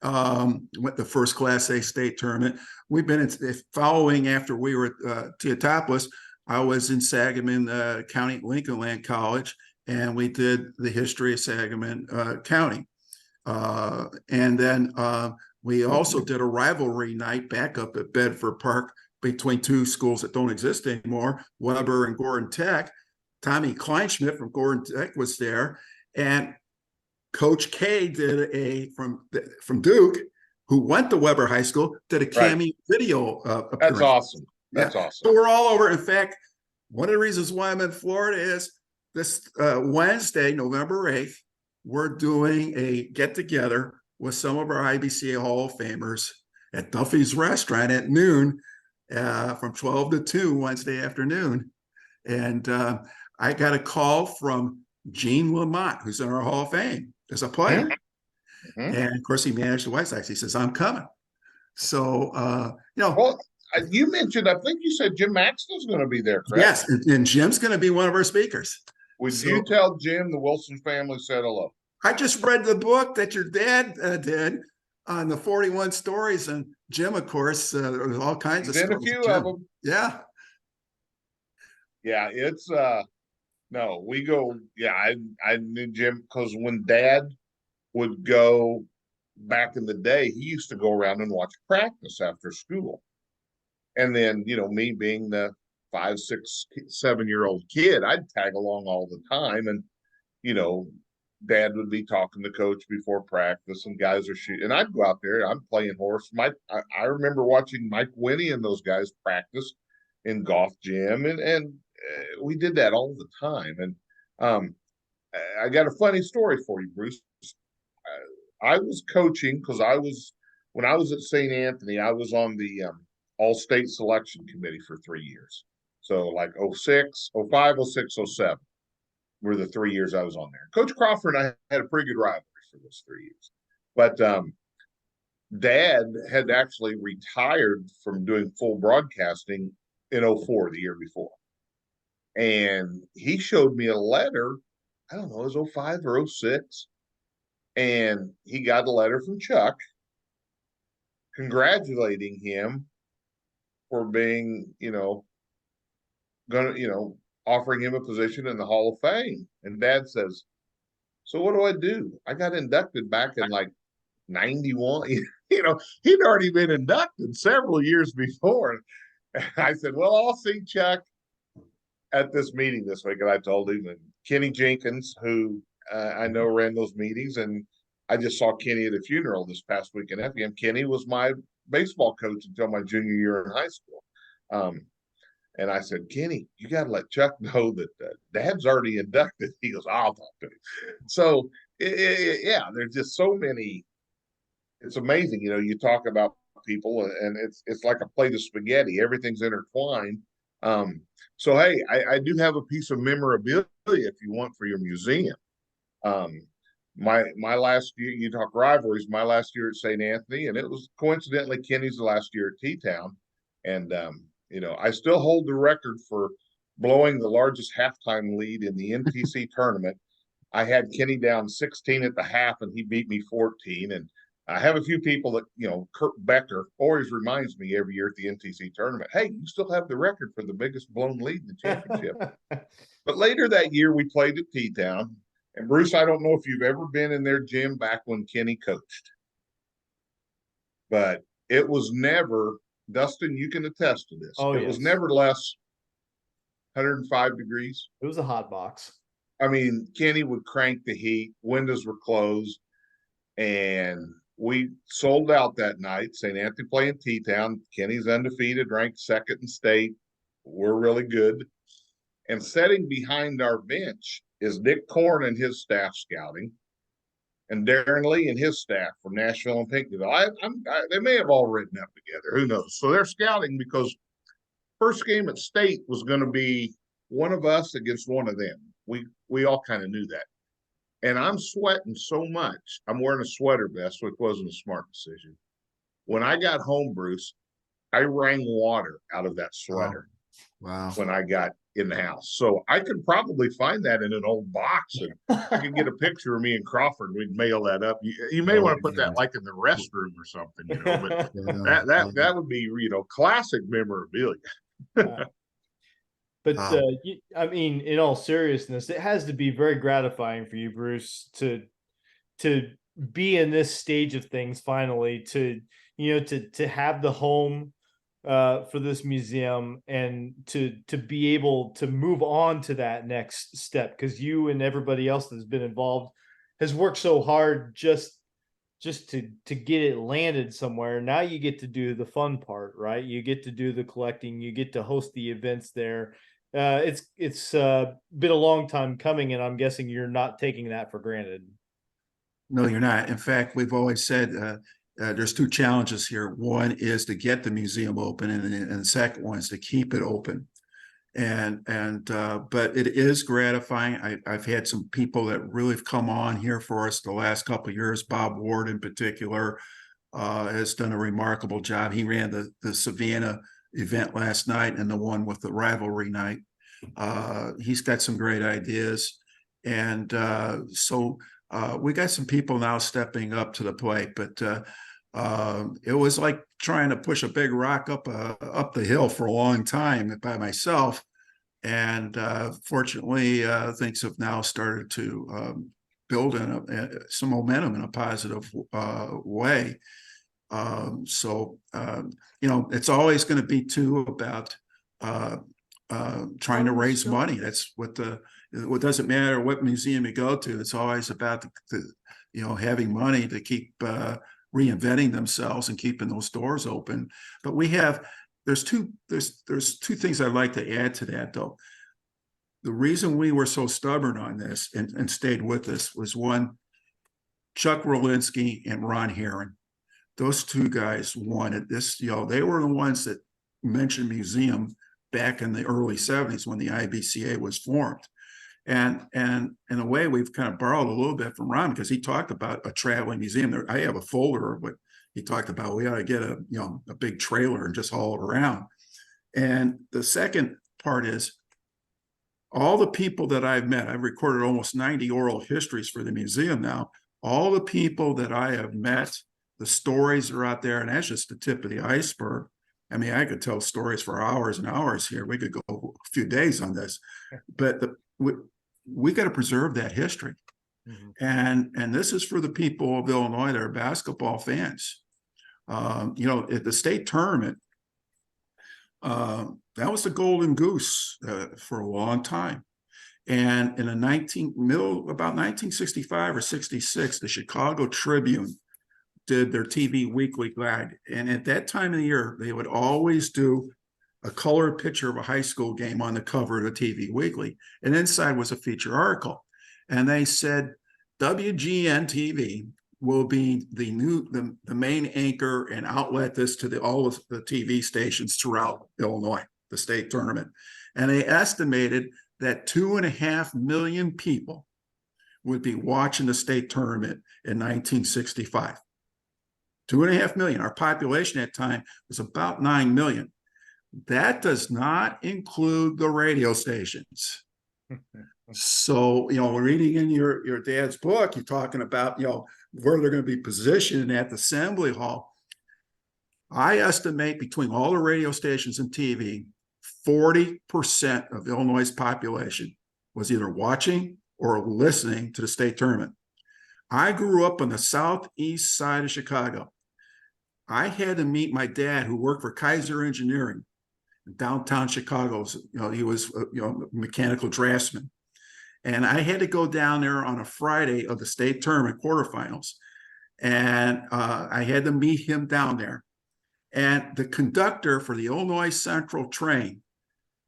Went the first Class A state tournament. We've been following after we were at Teotopolis. I was in Sangamon County, Lincoln Land College, and we did the history of Sangamon County. And then we also did a rivalry night back up at Bedford Park between 2 schools that don't exist anymore, Weber and Gordon Tech. Tommy Kleinschmidt from Gordon Tech was there, and Coach K did from Duke, who went to Weber High School, did a cameo video appearance. That's awesome. That's awesome. So we're all over. In fact, one of the reasons why I'm in Florida is this Wednesday, November 8th, we're doing a get-together with some of our IBCA Hall of Famers at Duffy's Restaurant at noon, from 12 to 2 Wednesday afternoon. And I got a call from Gene Lamont, who's in our Hall of Fame as a player. Mm-hmm. And of course, he managed the White Sox. He says, I'm coming. So, Well, you mentioned, I think you said Jim Maxwell's going to be there, correct? Yes, and Jim's going to be one of our speakers. Would you tell Jim the Wilson family said hello? I just read the book that your dad did on the 41 stories, and Jim, of course, there's all kinds of stories. A few of them. Yeah. Yeah, it's no, we go. Yeah, I knew Jim because when Dad would go back in the day, he used to go around and watch practice after school, and then me being the 5, 6, 7-year-old kid, I'd tag along all the time, and Dad would be talking to Coach before practice, and guys are shooting, and I'd go out there. I'm playing horse. I remember watching Mike Winnie and those guys practice in golf gym, and we did that all the time. And I got a funny story for you, Bruce. I was coaching because when I was at St. Anthony, I was on the all-state selection committee for 3 years. So like 06, 05, 06, 07 were the 3 years I was on there. Coach Crawford and I had a pretty good rivalry for those 3 years. But Dad had actually retired from doing full broadcasting in 04, the year before. And he showed me a letter, I don't know, it was 05 or 06. And he got a letter from Chuck congratulating him for being, offering him a position in the Hall of Fame. And Dad says, so what do I do? I got inducted back in like 91. He'd already been inducted several years before. And I said, well, I'll see Chuck at this meeting this week. And I told him, and Kenny Jenkins, who I know ran those meetings, and I just saw Kenny at a funeral this past week in Effingham. Kenny was my baseball coach until my junior year in high school. And I said, Kenny, you got to let Chuck know that Dad's already inducted. He goes, I'll talk to him. So, yeah, there's just so many. It's amazing. You talk about people, and it's like a plate of spaghetti. Everything's intertwined. So, hey, I do have a piece of memorabilia if you want for your museum. My last year, you talk rivalries, my last year at St. Anthony, and it was coincidentally Kenny's the last year at T-Town. And, I still hold the record for blowing the largest halftime lead in the NTC tournament. I had Kenny down 16 at the half, and he beat me 14. And I have a few people that, Kurt Becker always reminds me every year at the NTC tournament, hey, you still have the record for the biggest blown lead in the championship. But later that year, we played at T-Town. And Bruce, I don't know if you've ever been in their gym back when Kenny coached, but it was never, Dustin, you can attest to this. Oh, it was never less 105 degrees. It was a hot box. I mean, Kenny would crank the heat, windows were closed, and we sold out that night. St. Anthony playing T-Town. Kenny's undefeated, ranked second in state. We're really good. And sitting behind our bench is Dick Korn and his staff scouting, and Darren Lee and his staff from Nashville and Pinckneyville. They may have all written up together. Who knows? So they're scouting because first game at state was going to be one of us against one of them. We all kind of knew that. And I'm sweating so much. I'm wearing a sweater vest, which wasn't a smart decision. When I got home, Bruce, I wrung water out of that sweater. Wow. When I got in the house. So I could probably find that in an old box, and I could get a picture of me and Crawford. We'd mail that up. You may want to put that like in the restroom or something, but that would be, classic memorabilia. But I mean, in all seriousness, it has to be very gratifying for you, Bruce, to be in this stage of things finally, to have the home for this museum, and to be able to move on to that next step, because you and everybody else that's been involved has worked so hard just to get it landed somewhere. Now you get to do the fun part, right? You get to do the collecting, you get to host the events there. It's been a long time coming, and I'm guessing you're not taking that for granted. No, you're not. In fact, we've always said there's two challenges here. One is to get the museum open, and the second one is to keep it open. But it is gratifying. I've had some people that really have come on here for us the last couple of years. Bob Ward in particular has done a remarkable job. He ran the Savannah event last night and the one with the rivalry night. He's got some great ideas. And so we got some people now stepping up to the plate, but it was like trying to push a big rock up the hill for a long time by myself. And fortunately, things have now started to build in some momentum in a positive way. It's always going to be too about trying to raise money. That's what it doesn't matter what museum you go to. It's always about having money to keep reinventing themselves and keeping those doors open. But there's two things I'd like to add to that, though. the reason we were so stubborn on this and stayed with this was one, Chuck Rolinski and Ron Heron. Those two guys wanted this, they were the ones that mentioned museum back in the early 70s when the IBCA was formed. And in a way, we've kind of borrowed a little bit from Ron because he talked about a traveling museum. There, I have a folder of what he talked about. We ought to get a big trailer and just haul it around. And the second part is all the people that I've met. I've recorded almost 90 oral histories for the museum now. All the people that I have met, the stories are out there, and that's just the tip of the iceberg. I mean, I could tell stories for hours and hours here. We could go a few days on this, but we got to preserve that history. And this is for the people of Illinois that are basketball fans. At the state tournament, that was the golden goose for a long time. And in about 1965 or 66, the Chicago Tribune did their TV weekly guide. And at that time of the year, they would always do a colored picture of a high school game on the cover of the TV weekly. And inside was a feature article. And they said, WGN TV will be the main anchor and outlet this to all of the TV stations throughout Illinois, the state tournament. And they estimated that 2.5 million people would be watching the state tournament in 1965. 2.5 million. Our population at that time was about 9 million. That does not include the radio stations. So, reading in your dad's book, you're talking about, where they're going to be positioned at the assembly hall. I estimate between all the radio stations and TV, 40% of Illinois' population was either watching or listening to the state tournament. I grew up on the southeast side of Chicago. I had to meet my dad, who worked for Kaiser Engineering in downtown Chicago. He was a mechanical draftsman. And I had to go down there on a Friday of the state tournament quarterfinals. And I had to meet him down there. And the conductor for the Illinois Central train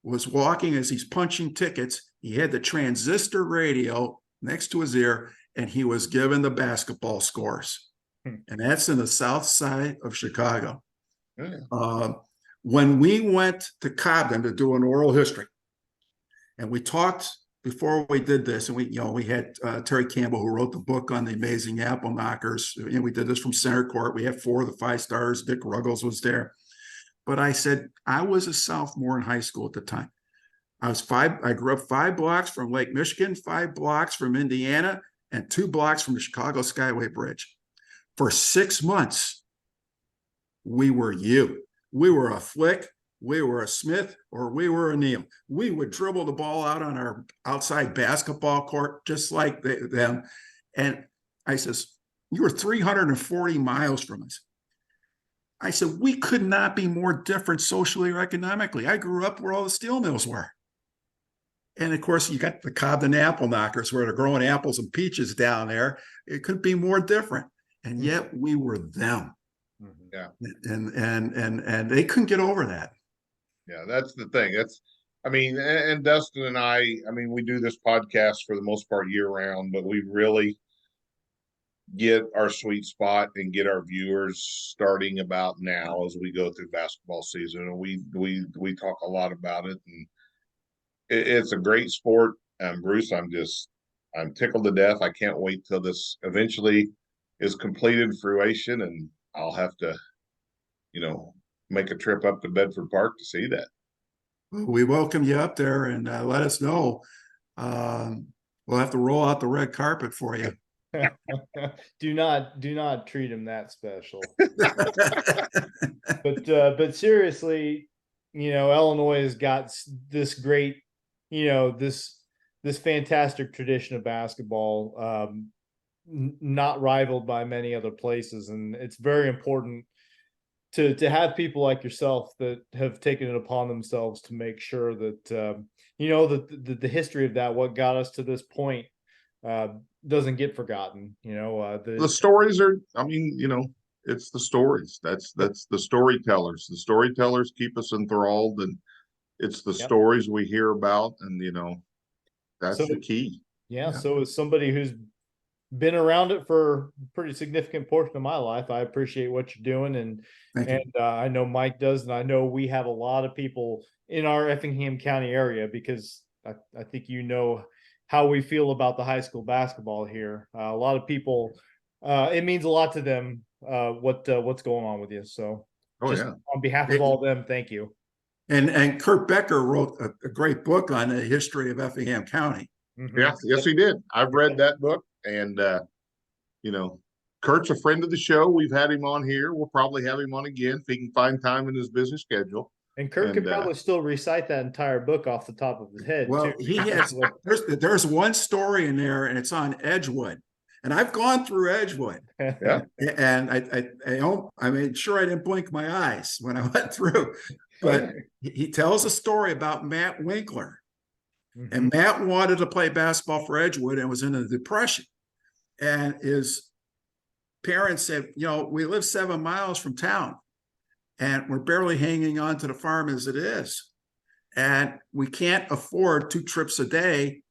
was walking as he's punching tickets. He had the transistor radio next to his ear, and he was given the basketball scores. And that's in the south side of Chicago. When we went to Cobden to do an oral history, and we talked before we did this, and we had Terry Campbell, who wrote the book on the amazing apple knockers, and we did this from center court. We had 4 of the 5 stars. Dick Ruggles was there. But I said, I was a sophomore in high school at the time. I grew up 5 blocks from Lake Michigan, 5 blocks from Indiana, and 2 blocks from the Chicago Skyway Bridge. For 6 months, we were you. We were a Flick, we were a Smith, or we were a Neal. We would dribble the ball out on our outside basketball court just like them. And I says, you were 340 miles from us. I said, we could not be more different socially or economically. I grew up where all the steel mills were. And of course, you got the Cobden apple knockers where they're growing apples and peaches down there. It couldn't be more different. And yet we were them. Yeah. And they couldn't get over that. Yeah, that's the thing. And Dustin and I we do this podcast for the most part year round, but we really get our sweet spot and get our viewers starting about now as we go through basketball season. And we talk a lot about it, and it's a great sport. Bruce, I'm tickled to death. I can't wait till this eventually is completed fruition, and I'll have to, make a trip up to Bedford Park to see that. We welcome you up there, and let us know. We'll have to roll out the red carpet for you. Do not treat him that special. But seriously, Illinois has got this great, this fantastic tradition of basketball, not rivaled by many other places, and it's very important to have people like yourself that have taken it upon themselves to make sure that the history of that, what got us to this point, doesn't get forgotten. The stories are, it's the stories. That's the storytellers. The storytellers keep us enthralled, and it's the stories we hear about. And That's the key. Yeah. So as somebody who's been around it for a pretty significant portion of my life, I appreciate what you're doing. Thank you. I know Mike does, and I know we have a lot of people in our Effingham County area, because I think you know how we feel about the high school basketball here. A lot of people, it means a lot to them, what's going on with you. So just on behalf of all of them, thank you. And Kurt Becker wrote a great book on the history of Effingham County. Mm-hmm. Yeah, yes, he did. I've read that book, and you know, Kurt's a friend of the show. We've had him on here. We'll probably have him on again if he can find time in his busy schedule. And Kurt could probably still recite that entire book off the top of his head. Well, too. he has. There's one story in there, and it's on Edgewood. And I've gone through Edgewood. Yeah. And I made sure I didn't blink my eyes when I went through. But he tells a story about Matt Winkler. Mm-hmm. And Matt wanted to play basketball for Edgewood and was in a depression. And his parents said, we live 7 miles from town, and we're barely hanging on to the farm as it is. And we can't afford 2 trips a day.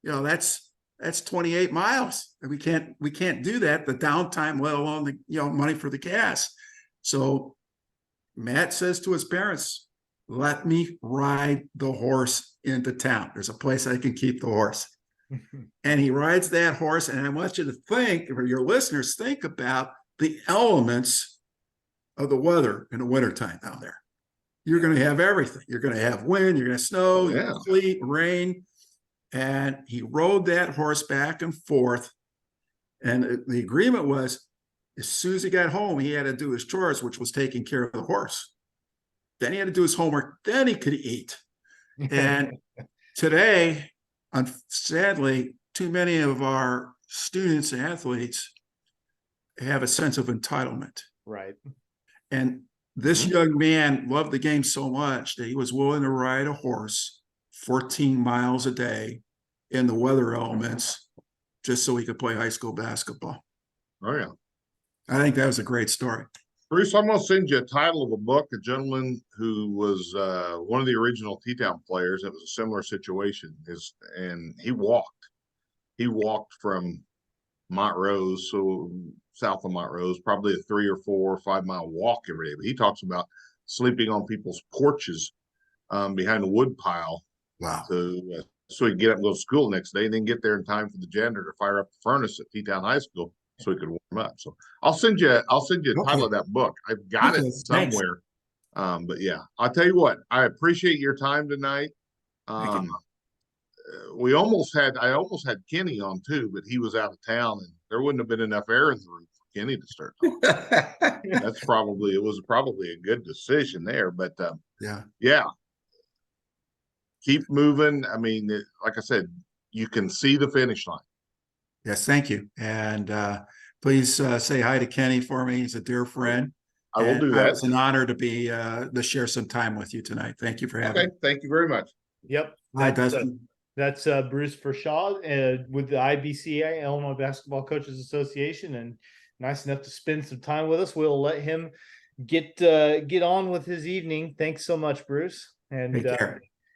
That's 28 miles. And we can't do that, the downtime, let alone the money for the gas. So Matt says to his parents, let me ride the horse into town. There's a place I can keep the horse. And he rides that horse. And I want you to think, or your listeners think about the elements of the weather in the wintertime down there. You're going to have everything. You're going to have wind, you're going to have snow, sleet, rain. And he rode that horse back and forth. And the agreement was, as soon as he got home, he had to do his chores, which was taking care of the horse. Then he had to do his homework. Then he could eat. And today, sadly, too many of our students and athletes have a sense of entitlement. Right. And this young man loved the game so much that he was willing to ride a horse 14 miles a day in the weather elements just so he could play high school basketball. Oh, yeah. I think that was a great story. Bruce, I'm going to send you a title of a book. A gentleman who was one of the original T-Town players. It was a similar situation. And he walked from Montrose, so south of Montrose, probably a 3 or 4 or 5 mile walk every day. But he talks about sleeping on people's porches behind a wood pile. Wow. So he could get up and go to school the next day, and then get there in time for the janitor to fire up the furnace at T-Town High School so he could warm up. So I'll send you a title of that book. I've got it somewhere. But yeah, I'll tell you what, I appreciate your time tonight. I almost had Kenny on too, but he was out of town, and there wouldn't have been enough air in the room for Kenny to start talking. It was probably a good decision there, but yeah. Keep moving. I mean, like I said, you can see the finish line. Yes, thank you. And please say hi to Kenny for me. He's a dear friend. I will do that. It's an honor to share some time with you tonight. Thank you for having me. Thank you very much. Yep. Hi, Dustin. That's Bruce Firchau with the IBCA, Illinois Basketball Coaches Association, and nice enough to spend some time with us. We'll let him get on with his evening. Thanks so much, Bruce.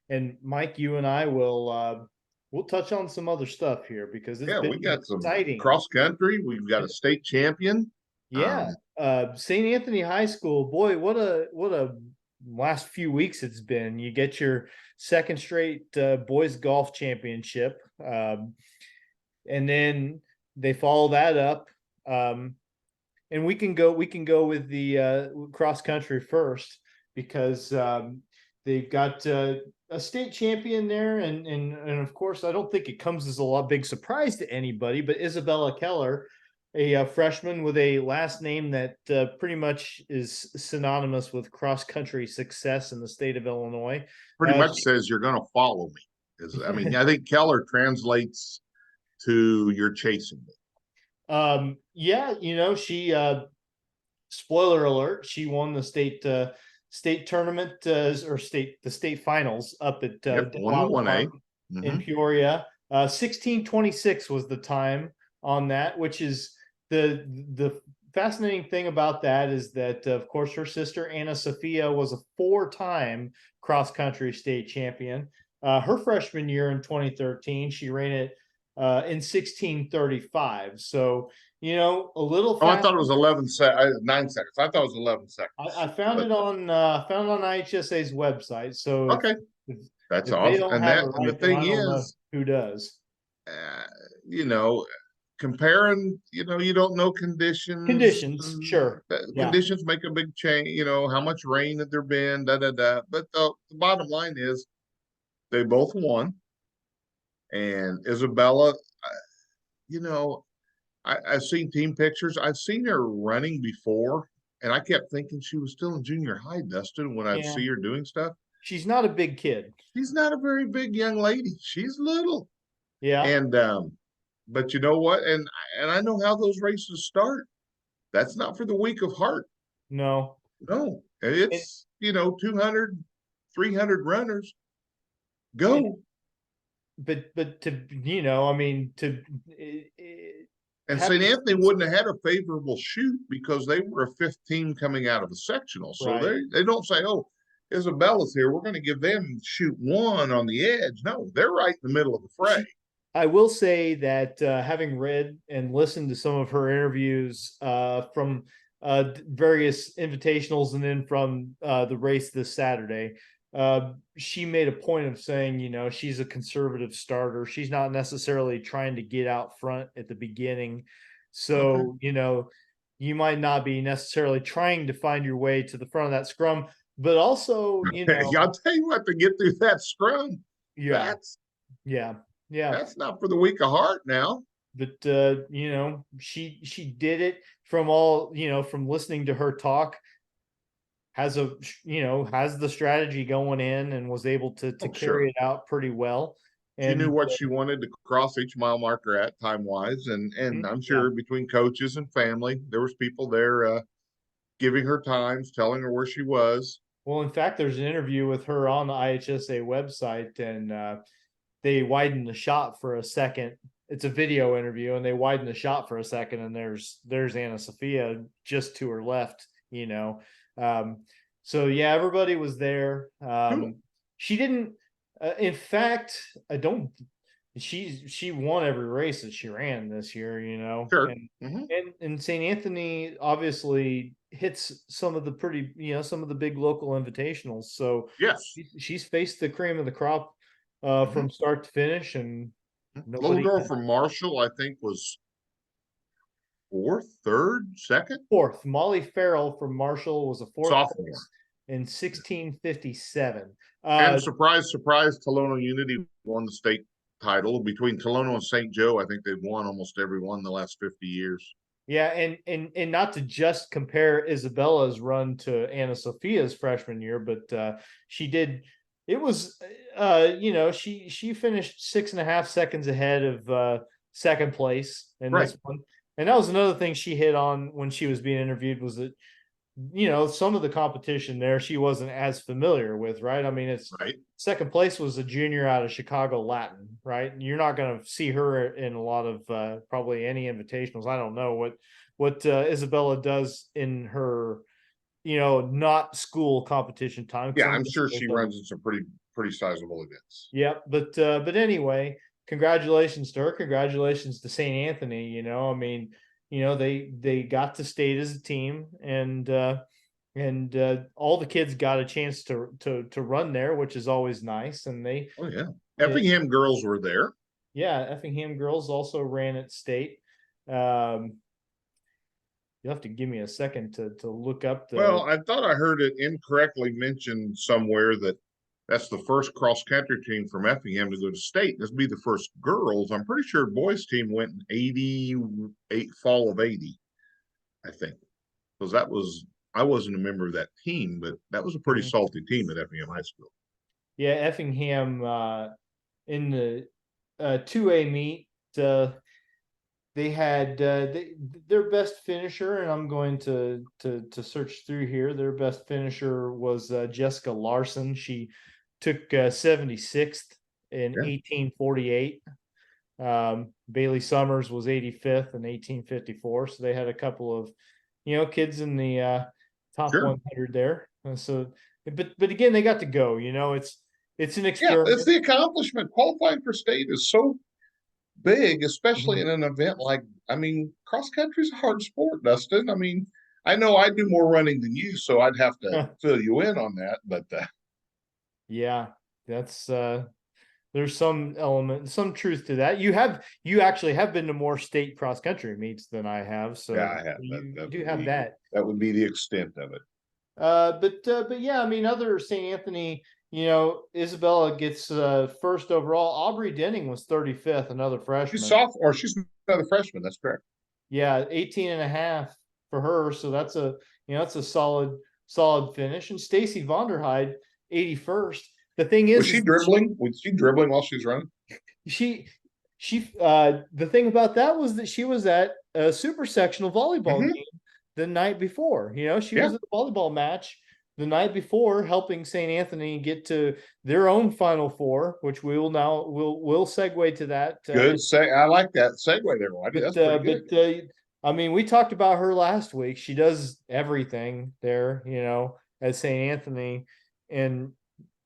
And Mike, you and I will we'll touch on some other stuff here, because it's been we got some exciting cross country. We've got a state champion. Yeah. St. Anthony High School, boy, what a last few weeks it's been. You get your second straight boys golf championship. And then they follow that up. And we can go with the cross country first, because they've got a state champion there, and of course, I don't think it comes as a big surprise to anybody, but Isabella Keller, a freshman with a last name that pretty much is synonymous with cross country success in the state of Illinois. Pretty much says you're going to follow me. I mean, I think Keller translates to you're chasing me. Yeah, she spoiler alert, she won the state tournament or the state finals up at Bedford Park in Peoria. 16:26 was the time on that, which is the fascinating thing about that is that, of course, her sister Anna Sophia was a 4-time cross country state champion. her freshman year in 2013, she ran it in 16:35. So, a little Oh, I fast. thought it was 9 seconds. I thought it was 11 seconds. I found But it on IHSA's website. So okay, if, that's if they awesome. don't have it And the right, then thing I don't know is, who does. uh, you know, comparing, you don't know conditions. Conditions, sure. Yeah. Conditions make a big change. How much rain had there been, da da da. But the bottom line is, they both won. And Isabella, you know, I've seen team pictures. I've seen her running before, and I kept thinking she was still in junior high, Dustin, when I'd Yeah. see her doing stuff. She's not a big kid. She's not a very big young lady. She's little. Yeah. And but you know what? And I know how those races start. That's not for the weak of heart. No. No. And, It's 200, 300 runners. and Go. but to I mean to And have St. Anthony wouldn't have had a favorable shoot because they were a fifth team coming out of a sectional. So right. they don't say, oh, Isabella's here, we're going to give them shoot one on the edge. No, they're right in the middle of the fray. I will say that having read and listened to some of her interviews from various invitationals and then from the race this Saturday, she made a point of saying, she's a conservative starter. She's not necessarily trying to get out front at the beginning. So, Okay. You might not be necessarily trying to find your way to the front of that scrum, but also, I'll tell you what, to get through that scrum, yeah, yeah. that's not for the weak of heart now. But she did it from all, from listening to her talk, has the strategy going in and was able to carry it out pretty well. She knew And what she wanted to cross each mile marker at time wise. And I'm yeah. sure between coaches and family, there was people there giving her times, telling her where she was. Well, in fact, there's an interview with her on the IHSA website, and they widen the shot for a second. It's a video interview, and they widen the shot for a second, and there's Anna Sophia just to her left. So yeah, everybody was there. Cool. She didn't. In fact, I don't. She won every race that she ran this year. Sure. And St. Anthony obviously hits some of the pretty, some of the big local invitationals. So Yes. she's faced the cream of the crop from start to finish, and Little nobody. girl from Marshall, I think, was fourth, third, second, Fourth. Molly Farrell from Marshall was a fourth sophomore. place in 1657. And surprise, surprise, Tolono Unity won the state title. Between Tolono and St. Joe, I think they've won almost every one in the last 50 years. Yeah, and not to just compare Isabella's run to Anna Sophia's freshman year, but she did. It was, she finished 6.5 seconds ahead of second place in this one, and that was another thing she hit on when she was being interviewed, was that some of the competition there she wasn't as familiar with, right? I mean, it's right. Second place was a junior out of Chicago Latin, right? You're not going to see her in a lot of probably any invitationals. I don't know what Isabella does in her, not school competition time. Yeah, I'm sure she runs in some pretty sizable events. Yeah, but anyway, congratulations to her. Congratulations to St. Anthony. I mean, they got to state as a team, and all the kids got a chance to run there, which is always nice. And oh yeah, Effingham girls were there. Yeah, Effingham girls also ran at state. You'll have to give me a second to look up the. Well, I thought I heard it incorrectly mentioned somewhere that that's the first cross country team from Effingham to go to state. This would be the first girls. I'm pretty sure boys team went in 88, fall of 80, I think. Because I wasn't a member of that team, but that was a pretty salty team at Effingham High School. Yeah, Effingham in the 2A meet, they had their best finisher, and I'm going to search through here. Their best finisher was Jessica Larson. She took 76th in 1848. Bailey Summers was 85th in 1854. So they had a couple of kids in the top 100 there. So but again, they got to go. it's an Yeah, experiment. it's the accomplishment. Qualifying for state is so big, especially Mhm. in an event like, I mean, cross country is a hard sport, Dustin. I mean, I know I do more running than you, so I'd have to fill you in on that. But Yeah, that's there's some element, some truth to that. You actually have been to more state cross country meets than I have, so yeah, I have that. you do have that. That would be the extent of it. But yeah, I mean, other St. Anthony, Isabella gets first overall. Aubrey Denning was 35th, another She's freshman. sophomore. She's another freshman. That's correct. Yeah, 18 and a half for her. So that's a solid finish. And Stacy Vonderhyde, 81st. The thing Was is she dribbling? Was she dribbling while she was running? she the thing about that was that she was at a super sectional volleyball Mhm. game the night before. She Yeah. was at the volleyball match the night before, helping St. Anthony get to their own Final Four, which we'll segue to that. Good. I like that segue there, Whitey. That's pretty good. I mean, we talked about her last week. She does everything there, at St. Anthony, and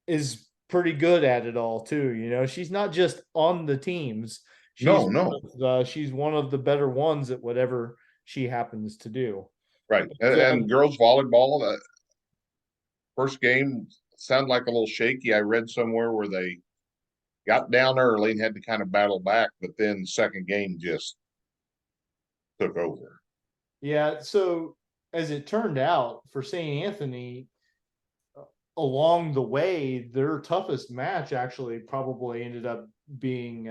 is pretty good at it all too. She's not just on the teams. No. She's one of the better ones at whatever she happens to do. Right. But, And girls volleyball, first game sounded like a little shaky. I read somewhere where they got down early and had to kind of battle back, but then second game just took over. yeah, so as it turned out for St. Anthony, along the way, their toughest match actually probably ended up being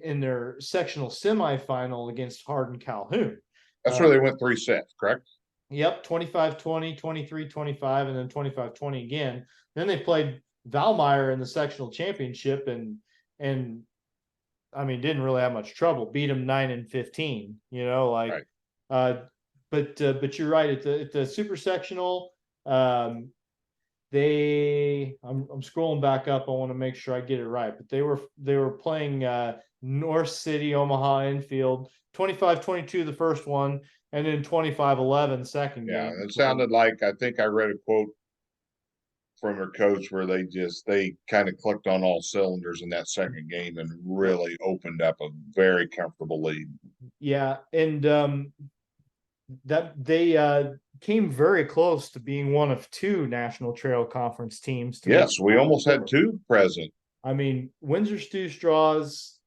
in their sectional semifinal against Hardin Calhoun. That's where they went 3 sets, correct? Yep, 25-20, 23-25, and then 25-20 again. Then they played Valmeyer in the sectional championship and I mean didn't really have much trouble. Beat them 9-15. Right. But you're right, at the super sectional, I'm scrolling back up. I want to make sure I get it right, but they were playing North City, Omaha infield, 25-22 the first one, and then 25-11 second Yeah, game. it sounded like, I think I read a quote from her coach where they kind of clicked on all cylinders in that second game and really opened up a very comfortable lead. Yeah, and that they came very close to being one of two National Trail Conference teams to Yes, we almost had 2 present. I mean, Windsor Stew Straws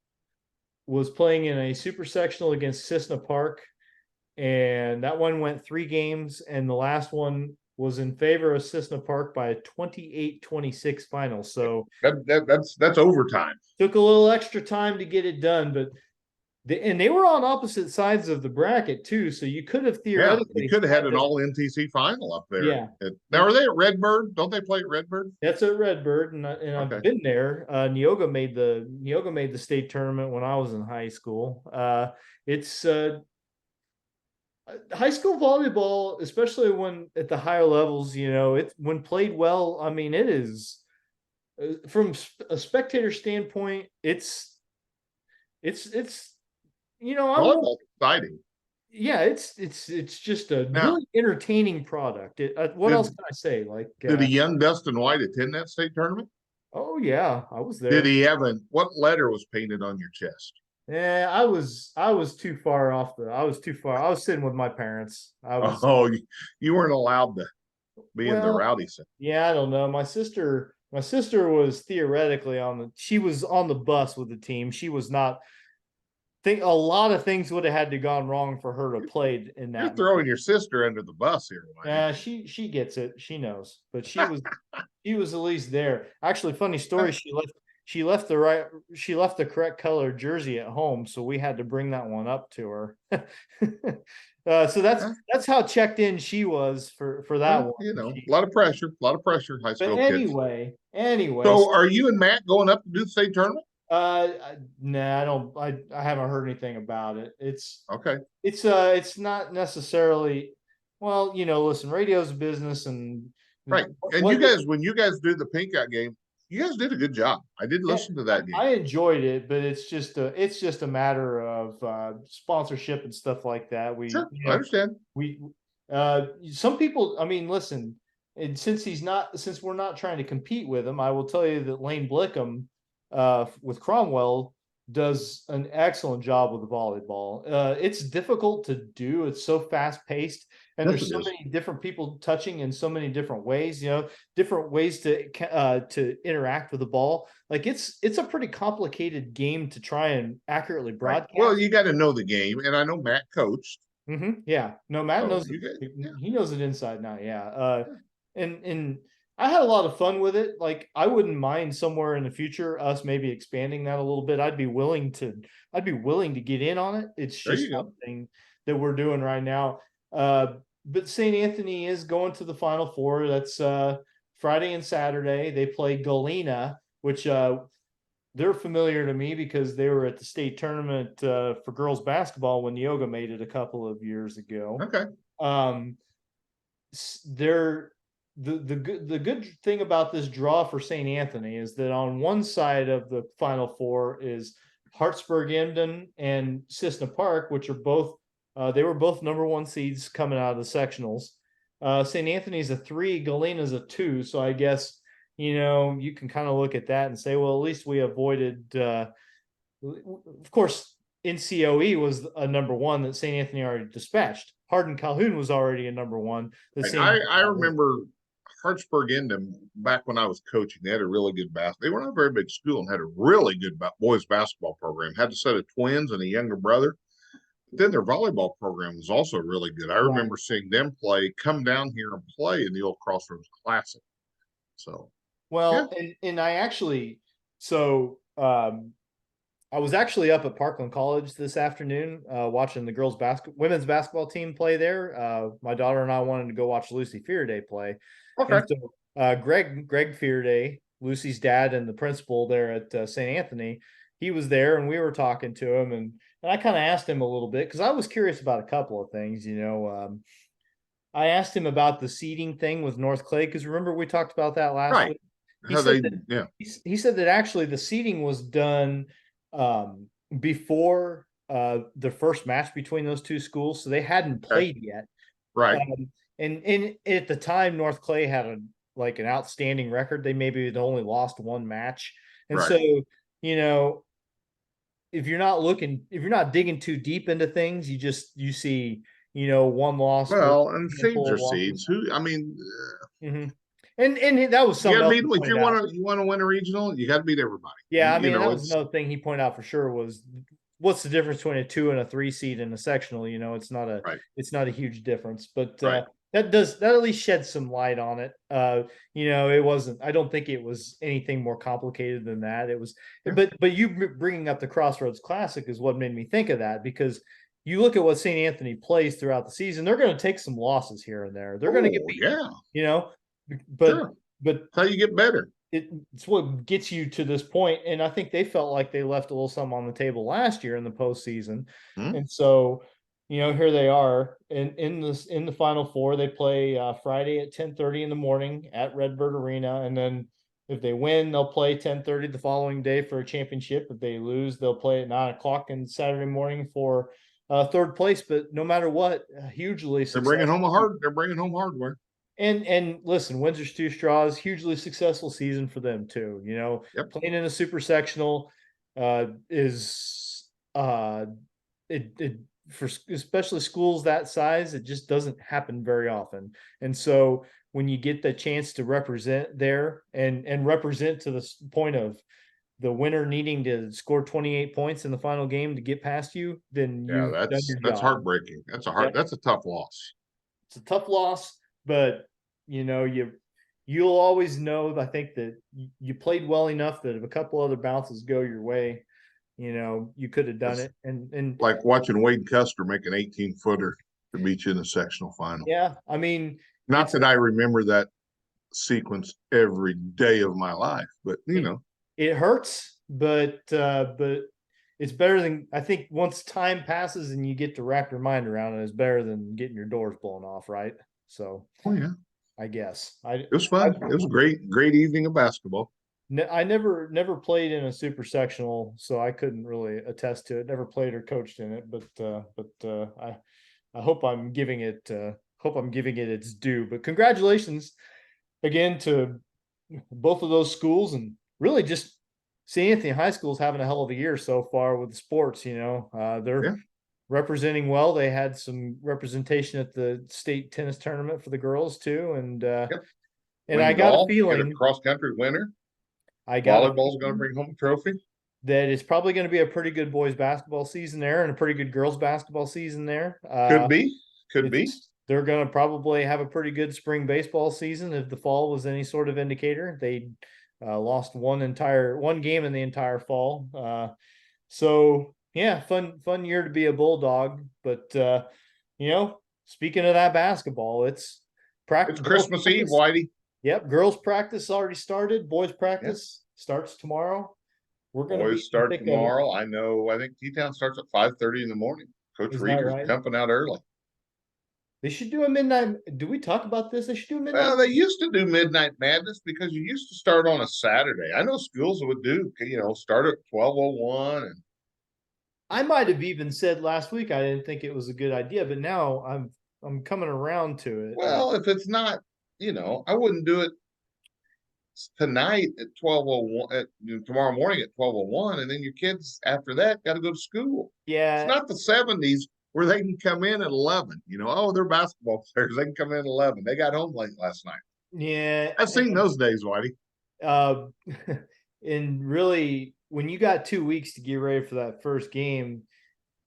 was playing in a super sectional against Cissna Park, and that one went 3 games, and the last one was in favor of Cissna Park by a 28-26 final. So that's overtime. Took a little extra time to get it done, but they were on opposite sides of the bracket too, so you could have theoretically you could have had an all NTC final up there. Yeah. Now are they at Redbird? Don't they play at Redbird? That's at Redbird, and I've been there. Neoga made the state tournament when I was in high school. It's high school volleyball, especially when at the higher levels, it's when played well. I mean, it is from a spectator standpoint, it's Volleyball exciting. Yeah, it's just a really entertaining product. What else can I say? Did a young Dustin White attend that state tournament? Oh yeah, I was there. Did he have what letter was painted on your chest? Yeah, I was too far off I was too far. I was sitting with my parents. You weren't allowed to be in the rowdy set. Yeah, I don't know. My sister was theoretically she was on the bus with the team. She was not. Think a lot of things would have had to gone wrong for her to play in that. You're throwing your sister under the bus here. Yeah, she gets it. She knows, but she was at least there. Actually, funny story. She left the correct color jersey at home, so we had to bring that one up to her. So that's how checked in she was for that one. A lot of pressure, high school kids. Anyway. So are you and Matt going up to do the state tournament? Nah, I don't. I haven't heard anything about it. It's okay. It's not necessarily. Well, listen, radio's a business, and right. And when you guys do the pink out game, you guys did a good job. I did listen to that game. I enjoyed it, but it's just a matter of sponsorship and stuff like that. I understand. Some people. I mean, listen. and since we're not trying to compete with him, I will tell you that Lane Blickham with Cromwell does an excellent job with the volleyball. It's difficult to do. It's so fast paced, and Yes, there's it so is. many different people touching in so many different ways. Different ways to interact with the ball. Like it's a pretty complicated game to try and accurately Right. Well, broadcast. you got to know the game, and I know Matt coached, Yeah, no, Matt so knows you got it. yeah. He knows it inside and out. Yeah. Yeah. And I had a lot of fun with it. Like I wouldn't mind somewhere in the future us maybe expanding that a little bit. I'd be willing to get in on it. It's There just you go. something that we're doing right now. But St. Anthony is going to the Final Four. That's Friday and Saturday. They play Galena, which they're familiar to me because they were at the state tournament for girls basketball when Yoga made it a couple of years ago. Okay. Um, they're the good thing about this draw for St. Anthony is that on one side of the Final Four is Hartsburg Emden and Cissna Park, which are both they were both number one seeds coming out of the sectionals. St. Anthony's a 3, Galena's a 2, so I guess you can kind of look at that and say, well, at least we avoided. Of course, NCOE was a number one that St. Anthony already dispatched. Hardin Calhoun was already a number one. The Right. same. I remember Hartsburg Endem back when I was coaching. They had a really good basketball. They were not a very big school and had a really good boys basketball program. Had a set of twins and a younger brother. But then their volleyball program was also really good. I Right. remember seeing them come down here and play in the old Crossroads Classic. So yeah. Well, and I actually so I was actually up at Parkland College this afternoon, watching the women's basketball team play there. My daughter and I wanted to go watch Lucy Fearday play, Okay. and so Greg Fearday, Lucy's dad and the principal there at St. Anthony, he was there, and we were talking to him, and I kind of asked him a little bit because I was curious about a couple of things. I asked him about the seeding thing with North Clay because remember we talked about that last Right. week. He How said they that yeah. he said that actually the seeding was done before the first match between those two schools, so they hadn't Okay. played yet. Right. And at the time, North Clay had an outstanding record. They maybe had only lost one match, and Right. so you know if you're not digging too deep into things, you see one loss versus Well, and a seeds handful are of losses. seeds. Who I mean And that was you something gotta else beat he if pointed out. you wanna win a regional, you gotta beat everybody. Yeah, I mean, and that was It's another thing he pointed out for sure was what's the difference between a 2 and a 3 seed in a sectional? right, It's not a huge difference, but right. that at least shed some light on it. It wasn't. I don't think it was anything more complicated than that. It was, Yeah. but you bringing up the Crossroads Classic is what made me think of that because you look at what St. Anthony plays throughout the season. They're going to take some losses here and there. They're going to get Oh beat. yeah, But sure. but That's how you get better. it's what gets you to this point. And I think they felt like they left a little something on the table last year in the postseason. Hmm? And so, here they are in the Final Four. They play Friday at 10:30 in the morning at Redbird Arena. And then if they win, they'll play 10:30 the following day for a championship. If they lose, they'll play at 9 o'clock and Saturday morning for third place. But no matter what, hugely successful. They're bringing home hardware. And listen, Windsor Stew Straws, hugely successful season for them too. Yep. Playing in a super sectional is it for especially schools that size, it just doesn't happen very often. And so when you get the chance to represent there and represent to the point of the winner needing to score 28 points in the final game to get past you, then Yeah, you've done your that's job. heartbreaking. Yeah. That's a tough loss. It's a tough loss, but you'll always know. I think that you played well enough that if a couple other bounces go your way, you could have done It's it. And like watching Wade Custer make an 18-footer to beat you in the sectional final. yeah, I mean, Not that I remember that sequence every day of my life, but it hurts, but it's better than I think. Once time passes and you get to wrap your mind around it, it's better than getting your doors blown off, right? So, oh yeah, I guess it was fun. It was a great evening of basketball. I never played in a super sectional, so I couldn't really attest to it. Never played or coached in it, but I hope I'm giving it its due. But congratulations again to both of those schools, and really just St. Anthony High School is having a hell of a year so far with the sports. They're Yeah. representing well. They had some representation at the state tennis tournament for the girls too, and Yep. and I Win got a golf, get a feeling, cross country winner. I got a Volleyball's going to feeling bring home a trophy. that it's probably going to be a pretty good boys basketball season there, and a pretty good girls basketball season there. Could be. Could be. They're going to probably have a pretty good spring baseball season. If the fall was any sort of indicator, they lost one game in the entire fall. So yeah, fun year to be a Bulldog. But speaking of that basketball, it's practice. It's Christmas Eve, Whitey. Yep, girls practice already started. Boys practice starts tomorrow. We're going to be Boys start tomorrow. I know. I think T-Town starts at 5:30 in the morning. Coach Reeder's right? jumping out early. They should do a midnight. Do we talk about this? They should do a midnight. Well, they used to do Midnight Madness because you used to start on a Saturday. I know schools would do, start at 12:01. And I might have even said last week I didn't think it was a good idea, but now I'm coming around to it. well, if it's not, I wouldn't do it tonight at 12:01, tomorrow morning at 12:01, and then your kids after that got to go to school. Yeah, It's not the 70s where they can come in at 11. They're basketball players. They can come in at 11. They got home late last night. yeah. I've seen those days, Whitey. And really, when you got 2 weeks to get ready for that first game,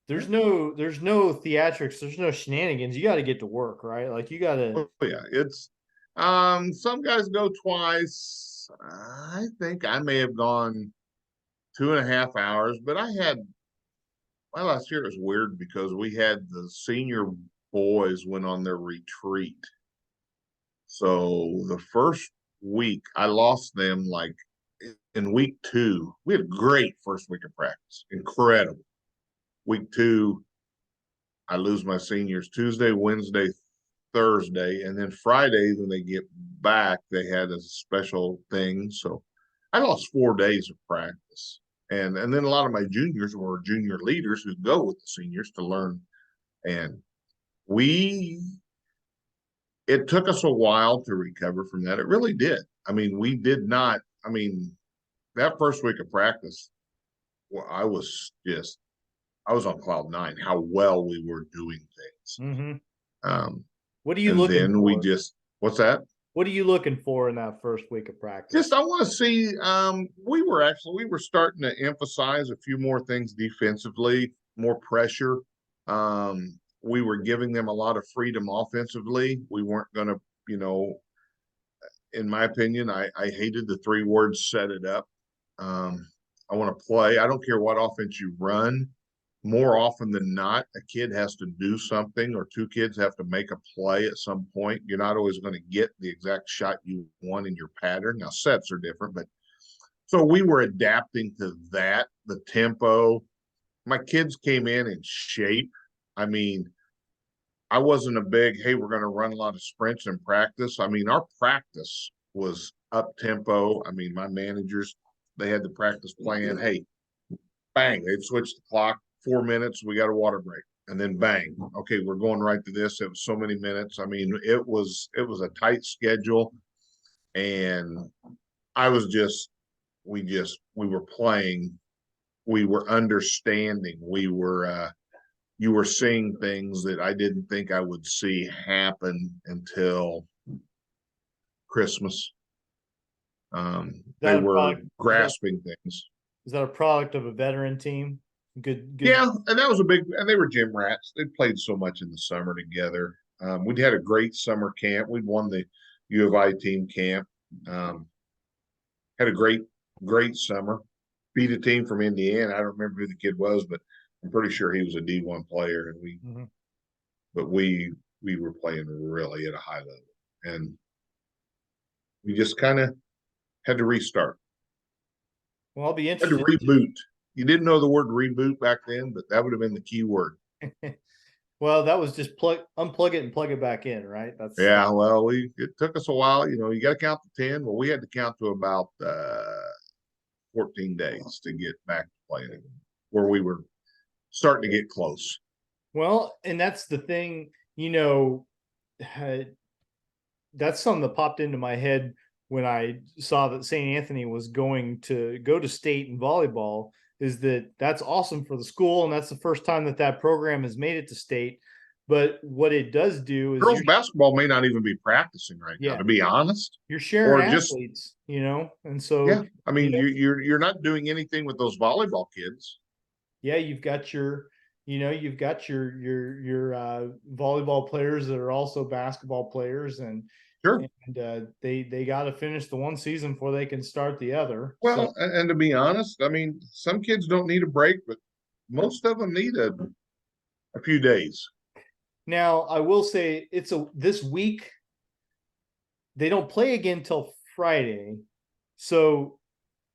there's no theatrics, there's no shenanigans. You got to get to work, right? Like you got to. Oh, yeah, it's some guys go twice. I think I may have gone 2.5 hours, but my last year was weird because we had the senior boys went on their retreat. So the first week I lost them like in week 2. We had a great first week of practice. Incredible. Week 2, I lose my seniors Tuesday, Wednesday, Thursday, and then Friday when they get back, they had a special thing. So I lost 4 days of practice. And then a lot of my juniors were junior leaders who go with the seniors to learn. And it took us a while to recover from that. It really did. I mean, we did not, that first week of practice, well, I was on cloud 9, how well we were doing things. Mm-hmm. What are you looking for? What's that? What are you looking for in that first week of practice? I want to see, we were starting to emphasize a few more things defensively, more pressure. We were giving them a lot of freedom offensively. We weren't going to, in my opinion, I hated the 3 words, set it up. I want to play. I don't care what offense you run. More often than not, a kid has to do something, or 2 kids have to make a play at some point. You're not always going to get the exact shot you want in your pattern. Now, sets are different, but so we were adapting to that, the tempo. My kids came in shape. I wasn't a big, hey, we're going to run a lot of sprints in practice. Our practice was up tempo. My managers, they had the practice plan. Hey, bang, they'd switch the clock. 4 minutes, we got a water break, and then bang. Okay, we're going right to this. It was so many minutes. It was a tight schedule, and we were playing, we were understanding, you were seeing things that I didn't think I would see happen until Christmas. They were grasping things. Is that a product of a veteran team? Good. Yeah, and that was and they were gym rats. They played so much in the summer together. We'd had a great summer camp. We'd won the U of I team camp. Had a great summer. Beat a team from Indiana. I don't remember who the kid was, but I'm pretty sure he was a D1 player. And we were playing really at a high level, and we just kind of had to restart. Well, I'll be interested. Had to reboot. You didn't know the word reboot back then, but that would have been the key word. Well, that was just unplug it and plug it back in, right? Well, it took us a while. You got to count to 10. Well, we had to count to about 14 days to get back to playing, where we were starting to get close. Well, and that's the thing, that's something that popped into my head when I saw that St. Anthony was going to go to state in volleyball. Is that's awesome for the school, and that's the first time that program has made it to state. But what it does do is Girls basketball may not even be practicing right now, to be honest, you're sharing or just athletes, and so yeah. I mean, you're not doing anything with those volleyball kids. Yeah, you've got your volleyball players that are also basketball players, and Sure. and they got to finish the one season before they can start the other. Well, and to be honest, I mean, some kids don't need a break, but most of them need a few days. Now, I will say this week they don't play again till Friday. So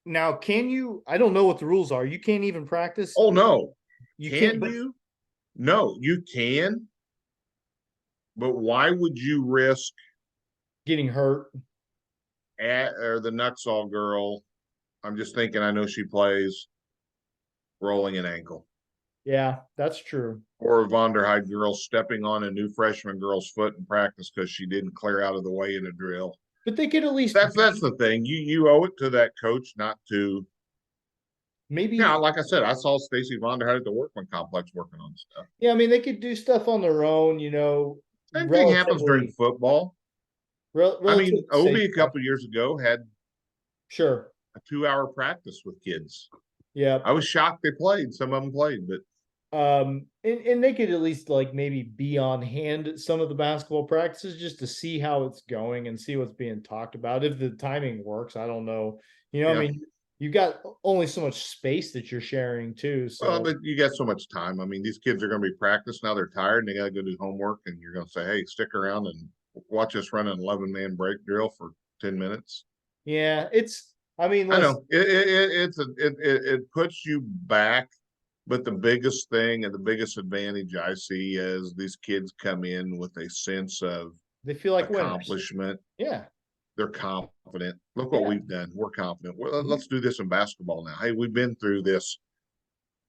now can you I don't know what the rules are. You can't even practice? Oh no. You Can can't you? No, you can. But why would you risk getting hurt? or the Nuxall girl? I'm just thinking, I know she plays, rolling an ankle. Yeah, that's true. Or a Vonderheide girl stepping on a new freshman girl's foot in practice because she didn't clear out of the way in a drill. But they could at least that's the thing. You owe it to that coach not to. Maybe. Yeah, like I said, I saw Stacy Vonderheide at the Workman Complex working on stuff. Yeah, I mean they could do stuff on their own. Same thing happens during football. I mean, Obi a couple years ago had a 2-hour practice with kids. Yeah, I was shocked they played. Some of them played, but and they could at least like maybe be on hand at some of the basketball practices just to see how it's going and see what's being talked about. If the timing works, I don't know. I mean, you've got only so much space that you're sharing too. So, but you got so much time. I mean, these kids are going to be practiced now. They're tired and they got to go do homework. And you're going to say, "Hey, stick around and watch us run an 11-man break drill for 10 minutes." Yeah, it's. I mean, I know it puts you back. But the biggest thing and the biggest advantage I see is these kids come in with a sense of they feel like accomplishment. Winners. Yeah. They're confident. Look what we've done. We're confident. Let's do this in basketball now. Hey, we've been through this.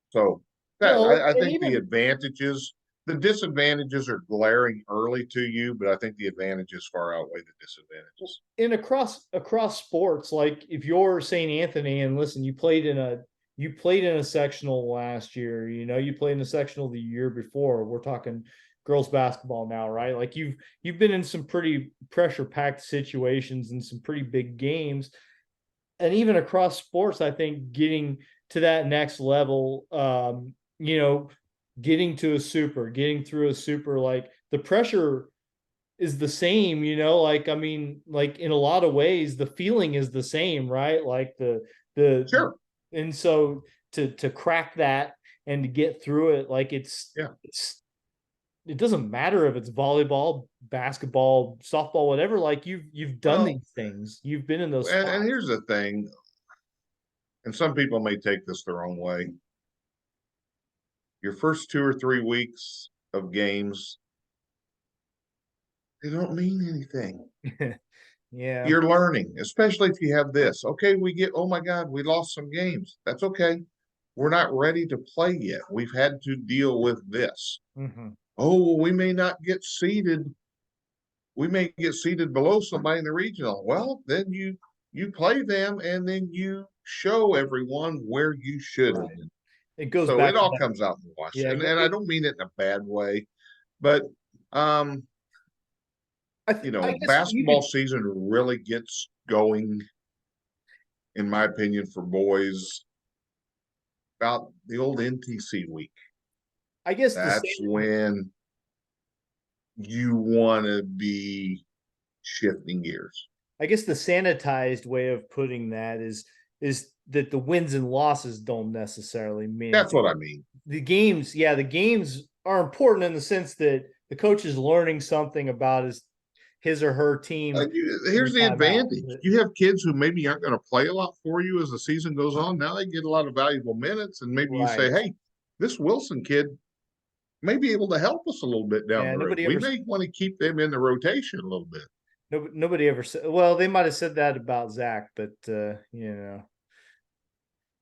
So I think the advantages, the disadvantages are glaring early to you, but I think the advantages far outweigh the disadvantages. And across sports, like if you're St. Anthony and listen, you played in a sectional last year, you played in a sectional the year before. We're talking girls basketball now, right? Like you've been in some pretty pressure-packed situations and some pretty big games. And even across sports, I think getting to that next level, getting through a super, like the pressure is the same, like, I mean, like in a lot of ways, the feeling is the same, right? Like the sure. And so to crack that and to get through it, like it doesn't matter if it's volleyball, basketball, softball, whatever. Like you've done these things, you've been in those. And here's the thing, and some people may take this the wrong way. Your first 2 or 3 weeks of games, they don't mean anything. Yeah. You're learning, especially if you have this. Okay, oh my God, we lost some games. That's okay. We're not ready to play yet. We've had to deal with this. Mm-hmm. Oh, well, we may not get seeded. We may get seeded below somebody in the regional. Well, then you play them and then you show everyone where you should have been. It goes so back. It all comes out in the wash. Yeah, and I don't mean it in a bad way, but basketball season really gets going, in my opinion, for boys about the old NTC week. I guess that's when you want to be shifting gears. I guess the sanitized way of putting that is that the wins and losses don't necessarily mean that's what I mean. The games are important in the sense that the coach is learning something about his or her team. Here's the advantage. You have kids who maybe aren't going to play a lot for you as the season goes on. Now they get a lot of valuable minutes, and maybe you say, hey, this Wilson kid may be able to help us a little bit down the road. We may want to keep them in the rotation a little bit. Nobody ever said, well, they might have said that about Zach, but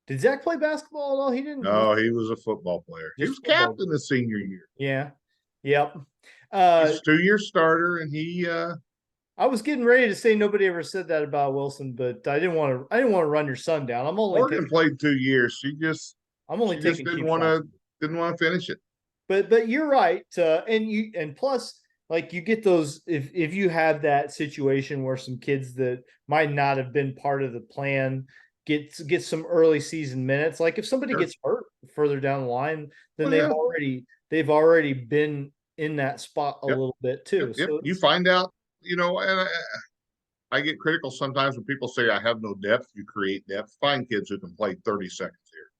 did Zach play basketball at all? He didn't. No, he was a football player. He was captain the senior year. Yeah. Yep. He's a 2-year starter, and he I was getting ready to say nobody ever said that about Wilson, but I didn't want to run your son down. Morgan played 2 years. I'm only She just taking cheap shots. didn't want to finish it. But you're right. And plus, like, you get those if you have that situation where some kids that might not have been part of the plan get some early season minutes. Like if somebody Sure. gets hurt further down the line, then Well, they've already been in that spot a Yep. little bit too. Yep. So You find out, and I get critical sometimes when people say I have no depth. You create depth. Find kids who can play 30 seconds here,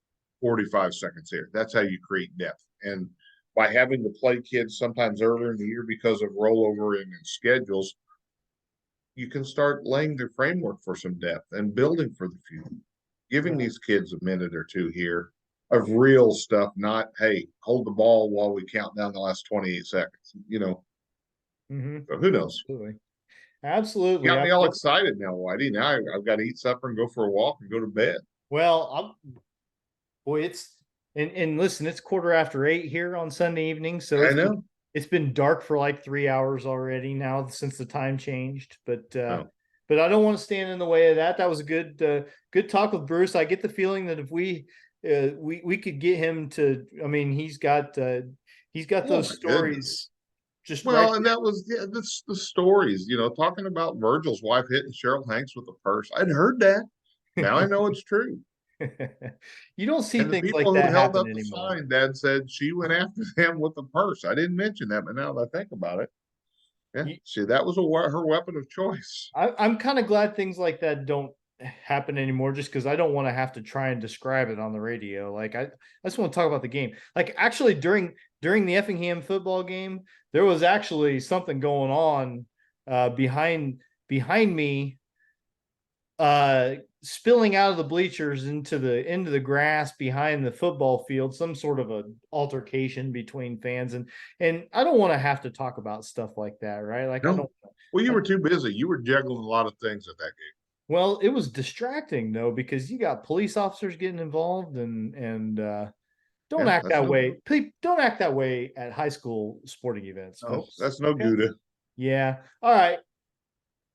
45 seconds here. That's how you create depth. And by having to play kids sometimes earlier in the year because of rollover in schedules, you can start laying the framework for some depth and building for the future. Giving these kids a minute or two here of real stuff, not, hey, hold the ball while we count down the last 28 seconds. So who knows? Absolutely. Got me all excited now, Whitey. Now I've got to eat supper and go for a walk and go to bed. Well, and listen, it's 8:15 here on Sunday evening, so I know. It's been dark for like 3 hours already now since the time changed. But Oh. but I don't want to stand in the way of that. That was a good talk with Bruce. I get the feeling that if we could get him to, I mean, he's got those stories. Goodness. Just well, right and that was that's the stories, talking about Virgil's wife hitting Cheryl Hanks with a purse. I'd heard that. Now I know it's true. You don't see And the things people like who that held happen up the anymore. sign, Dad said she went after them with the purse. I didn't mention that, but now that I think about it, see, that was her weapon of choice. I'm kind of glad things like that don't happen anymore, just because I don't want to have to try and describe it on the radio. Like I just want to talk about the game. Like actually during the Effingham football game, there was actually something going on behind me, spilling out of the bleachers into the grass behind the football field, some sort of a altercation between fans, and I don't want to have to talk about stuff like that, right? Like, No. I don't. Well, you were too busy. You were juggling a lot of things at that game. Well, it was distracting though, because you got police officers getting involved, and don't act that way. Don't act that way at high school sporting events, folks. That's no Gouda. Yeah. All right.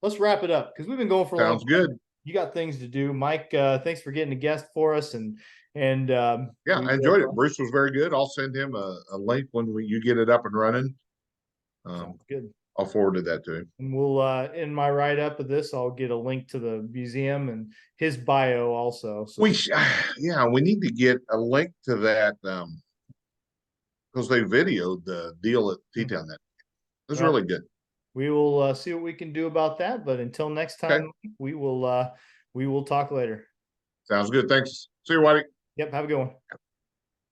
Let's wrap it up because we've been going for a long time. Sounds good. You got things to do, Mike. Thanks for getting a guest for us, and I enjoyed it. Bruce was very good. I'll send him a link when you get it up and running. Sounds good. I'll forward that to him. And we'll in my write up of this, I'll get a link to the museum and his bio also. So. We need to get a link to that because they videoed the deal at T-Town. That it was really good. We will see what we can do about that. But until next time, we will talk later. Sounds good. Thanks. See you, Whitey. Yep. Have a good one.